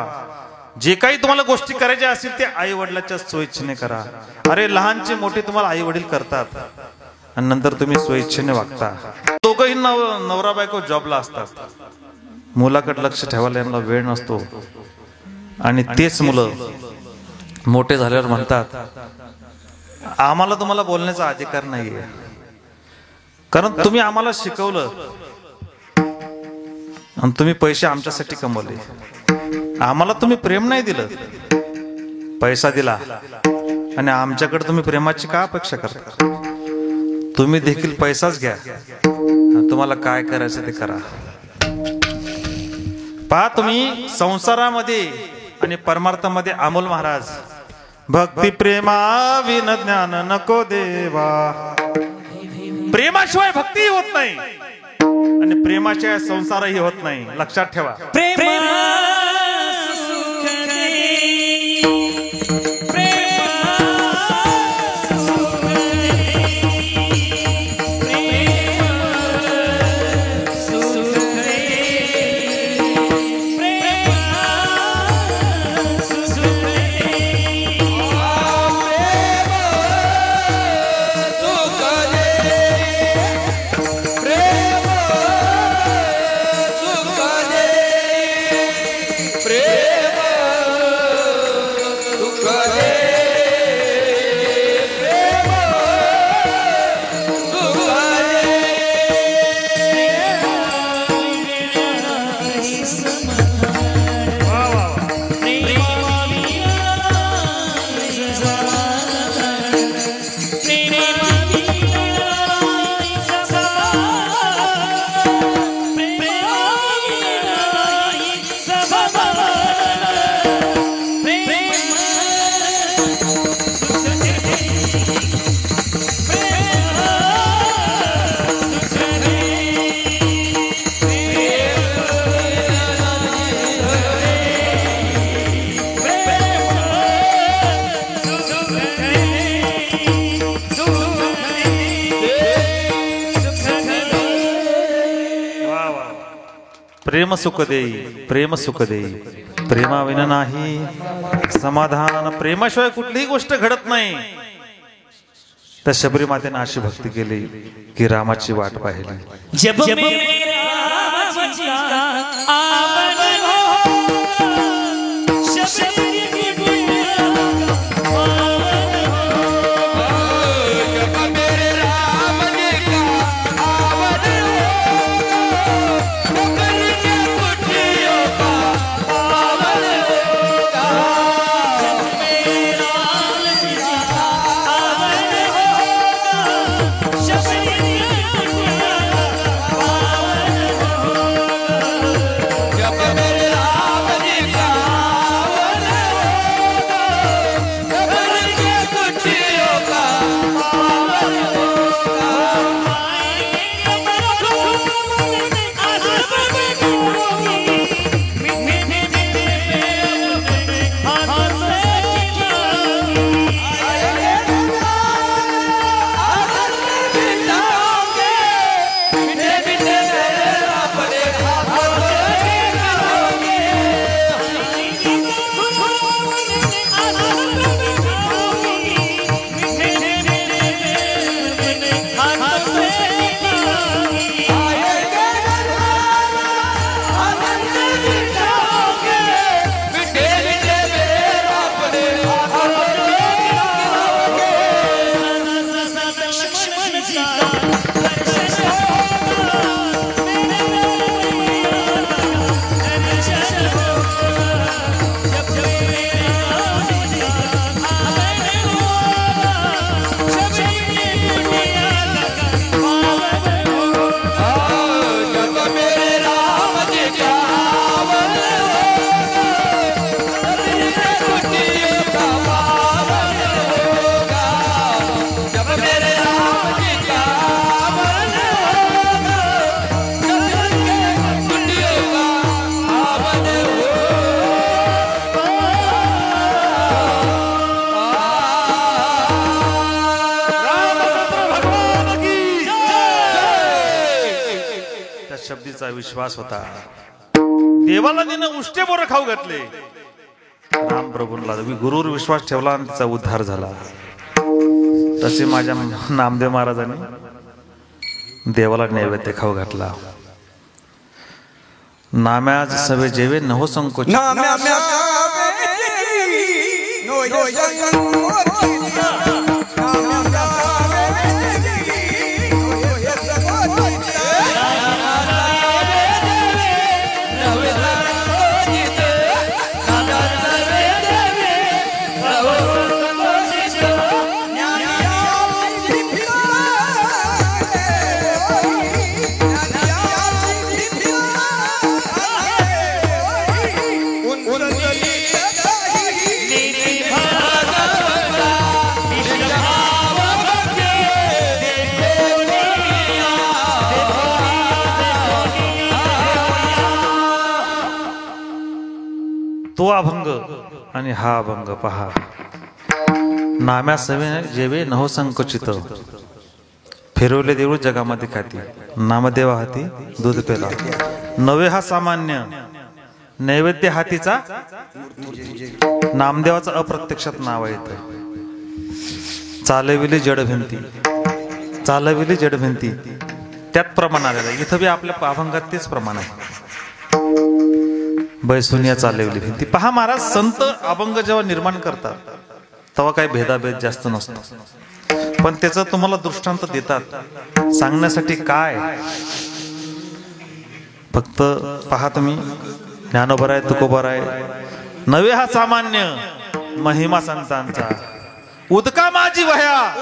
जे काही तुम्हाला गोष्टी करायच्या असतील ते आई वडिलाच्या स्वइच्छेने करा. अरे लहानचे मोठे तुम्हाला आई वडील करतात आणि नंतर तुम्ही स्वइच्छेने वागता. दोघंही नवरा बायको जॉबला असतात, मुलाकडे लक्ष ठेवायला यांना वेळ नसतो. आणि तेच मुलं मोठे झाल्यावर म्हणतात, आम्हाला तुम्हाला बोलण्याचा अधिकार नाहीये, कारण तुम्ही आम्हाला शिकवलं आणि तुम्ही पैसे आमच्यासाठी कमवले. आम्हाला तुम्ही प्रेम नाही दिलं, पैसा दिला आणि आमच्याकडे तुम्ही प्रेमाची का अपेक्षा करता? तुम्ही देखील पैसाच घ्या, तुम्हाला काय करायचं ते करा. पहा, तुम्ही संसारामध्ये आणि परमार्थामध्ये अमोल महाराज, भक्ती प्रेमा विन ज्ञान नको देवा. प्रेमाशिवाय भक्ती होत नाही आणि प्रेमाशिवाय संसारही होत नाही. लक्षात ठेवा. प्रेम सुख देई, प्रेम सुख देई, प्रेमाविना नाही समाधान. प्रेमाशिवाय कुठलीही गोष्ट घडत नाही. त्या शबरी मातेने अशी भक्ती केली की रामाची वाट पाहिली. जब मेरे राम जी का आवन हो, शबरी की गुड़िया का पावन हो. जब मेरे राम जी का आवन हो, शबरी की गुड़िया का पावन होगा. जब मेरे राम जी का आवन होगा, शबरी की गुड़िया का पावन होगा. जब मेरे राम जी का आवन होगा, शबरी की गुड़िया का पावन होगा. शब्दीचा विश्वास होता. देवाला तिनं उष्टे बोर खाऊ घातले. राम प्रभूंना गुरुवर विश्वास ठेवला आणि तिचा उद्धार झाला. तसे माझ्या नामदेव महाराजांनी देवाला नैवेद्य खाऊ घातला. नाम्याज सवे जेवे नहो संकोच. तो अभंग आणि हा अभंग पहा. नाम्या सवे जेवे नहो संकोचित, फिरवले देऊळ जगामध्ये खाती. नामदेवा हाती दूध पेला, नवे हा सामान्य नैवेद्य हातीचा. नामदेवाचं अप्रत्यक्षात नाव आहे. चालविली जडभिंती, चालविली जडभिंती, त्यात प्रमाण आलेलं आहे. इथं बी आपल्या अभंगात तेच प्रमाण आहे. बैसुनिया चालवली भिंती. पहा महाराज, संत अभंग जेव्हा निर्माण करतात तेव्हा काही भेदाभेद जास्त नसतो, पण त्याचं तुम्हाला दृष्टांत देतात सांगण्यासाठी. काय फक्त पहा तुम्ही, ज्ञानोबराय तुकोबराय, नवे हा सामान्य महिमा संतांचा. उदका माझी वह्या,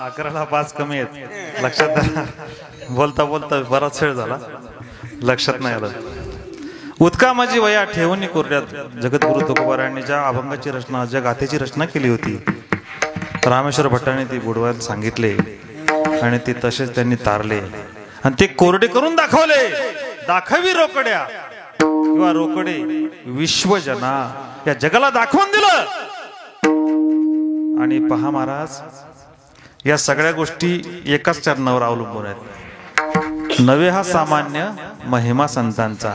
अकराला 5 कमी आहेत लक्षात धरा. बोलता बोलता बराच वेळ झाला लक्षात नाही आलं. उदका माझी वया ठेवणी कोरड्यात जगद्गुरु तुकोबारायांनी ज्या अभंगाची रचना ज्या गाथेची रचना केली होती रामेश्वर भट्टाने ती बुडवायला सांगितले आणि ते तसेच त्यांनी तारले आणि ते कोरडे करून दाखवले. दाखवी रोकड्या किंवा रोकडे विश्वजना या जगाला दाखवून दिलं. आणि पहा महाराज या सगळ्या गोष्टी एकाच चरणावर अवलंबून आहेत. नवे हा सामान्य महिमा संतांचा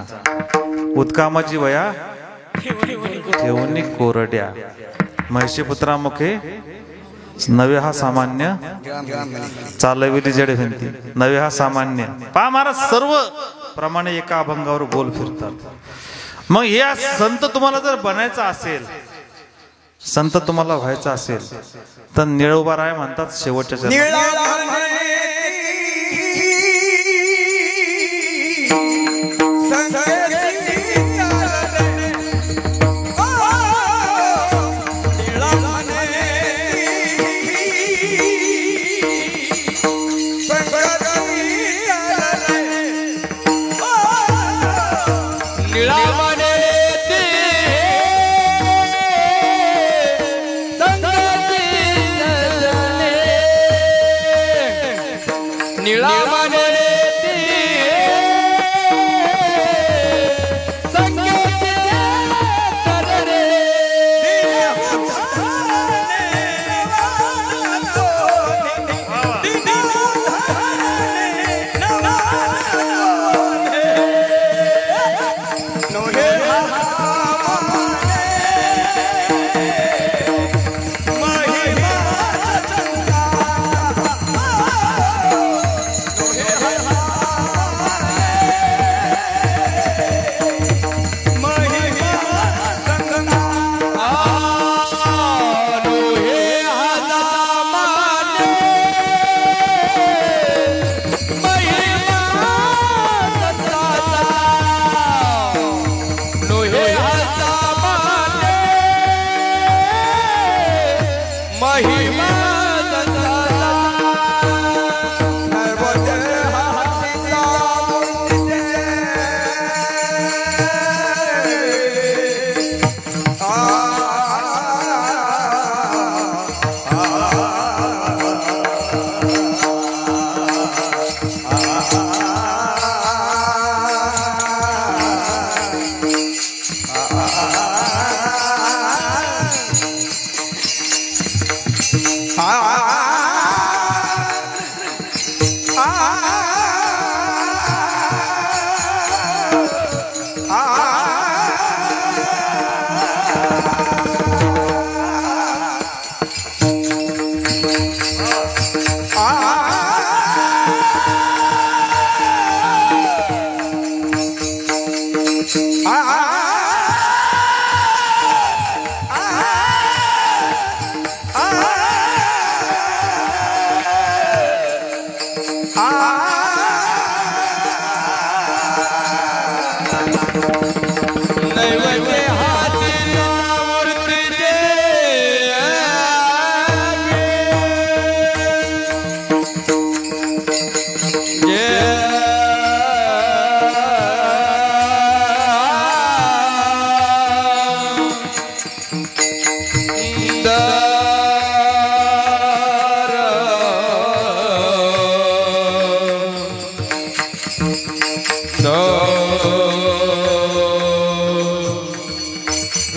उत्कामाची वया ठेवणी कोरड्या महिषीपुत्रा मुखे नवे हा सामान्य चालविली जडे भिंती नवे हा सामान्य. पहा महाराज सर्व प्रमाणे एका अभंगावर गोल फिरतात. मग या संत तुम्हाला जर बनायचं असेल संत तुम्हाला व्हायचं असेल तर निळोबाराय म्हणतात शेवटच्या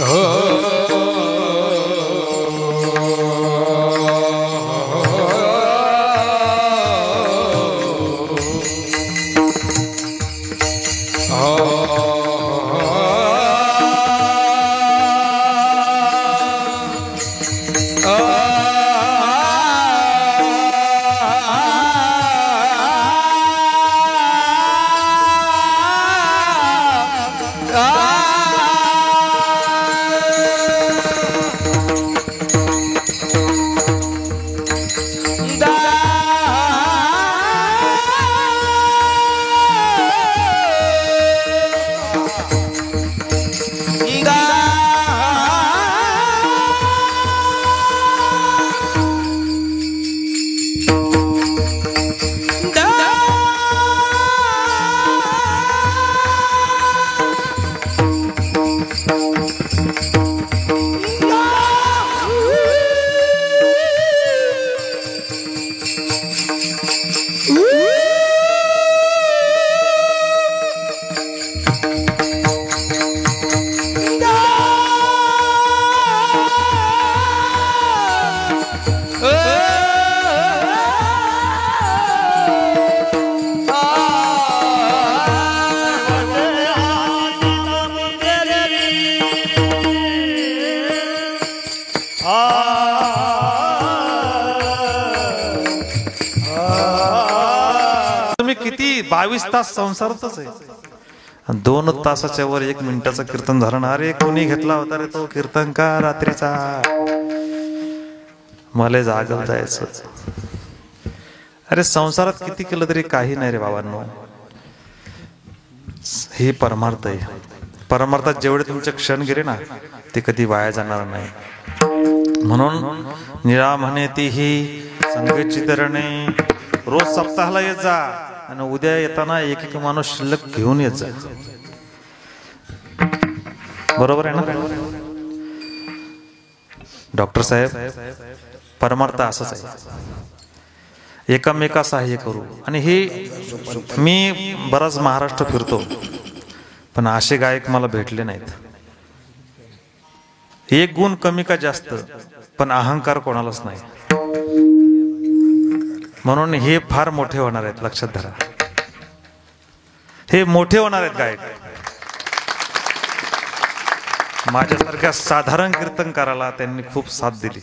हो तुम्ही किती 22 तास संसारातच आहे, 2 तासाच्या वर 1 मिनिटाचं कीर्तन झालं ना, अरे कोणी घेतला होता रे तो कीर्तन का रात्रीचा, मला जागल जायचं. अरे संसारात किती केलं तरी काही नाही रे बाबांनो, हे परमार्थ आहे. परमार्थात जेवढे तुमचे क्षण गेले ना ते कधी वाया जाणार नाही. म्हणून निळा म्हणे ती ही संगीत चित्रणे, रोज सप्ताहाला येत जा आणि उद्या येताना एक माणूस शिल्लक घेऊन येत जा. बरोबर आहे ना डॉक्टर साहेब? परमार्थ असंच आहे, एकामेका सहाय्य करू. आणि हे मी बराच महाराष्ट्र फिरतो पण असे गायक मला भेटले नाहीत. एक गुण कमी का जास्त पण अहंकार कोणालाच नाही. म्हणून हे फार मोठे होणार आहेत, लक्षात धरा. हे मोठे होणार आहेत गायक. माझ्यासारख्या साधारण कीर्तनकाराला त्यांनी खूप साथ दिली.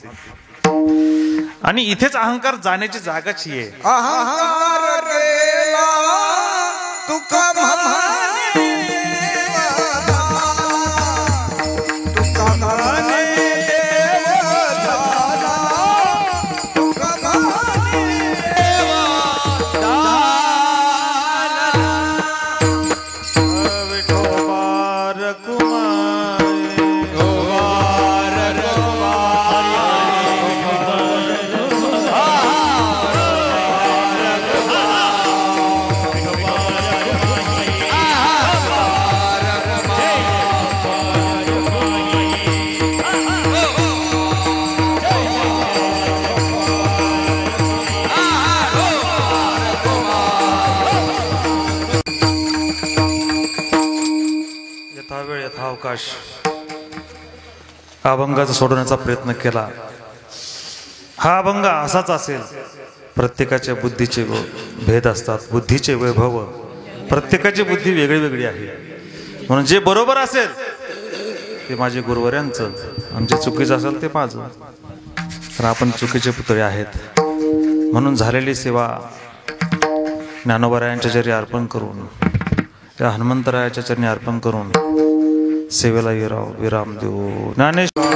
आणि इथेच अहंकार जाण्याची जागाच ही आहे. अहंकार केला तुका म्हणे, तुका म्हणे देव झाला, तुका म्हणे देव झाला. विठोबा कुमार यथावेळ यथावकाश अभंगाचा सोडवण्याचा प्रयत्न केला. हा अभंग असाच असेल. प्रत्येकाच्या बुद्धीचे भेद असतात, बुद्धीचे वैभव, प्रत्येकाची बुद्धी वेगळी वेगळी आहे. म्हणून जे बरोबर असेल ते माझे गुरुवर्यांचं आणि जे चुकीचं असेल ते माझं. तर आपण चुकीचे पुतळे आहेत. म्हणून झालेली सेवा ज्ञानोबरायांच्या चरणी अर्पण करून, त्या हनुमंतरायाच्या चरणी अर्पण करून सेवेला विराम देऊ. ज्ञानेश्वर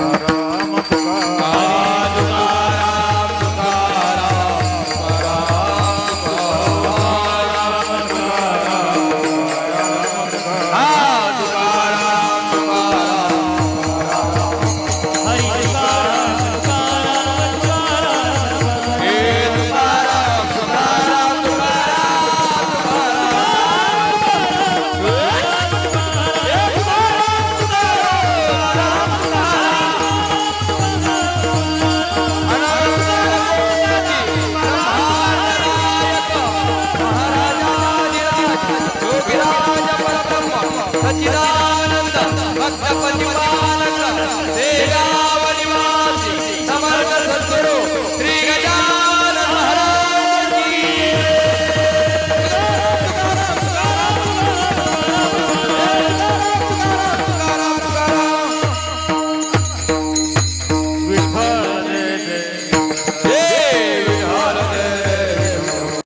सच्चिदानंद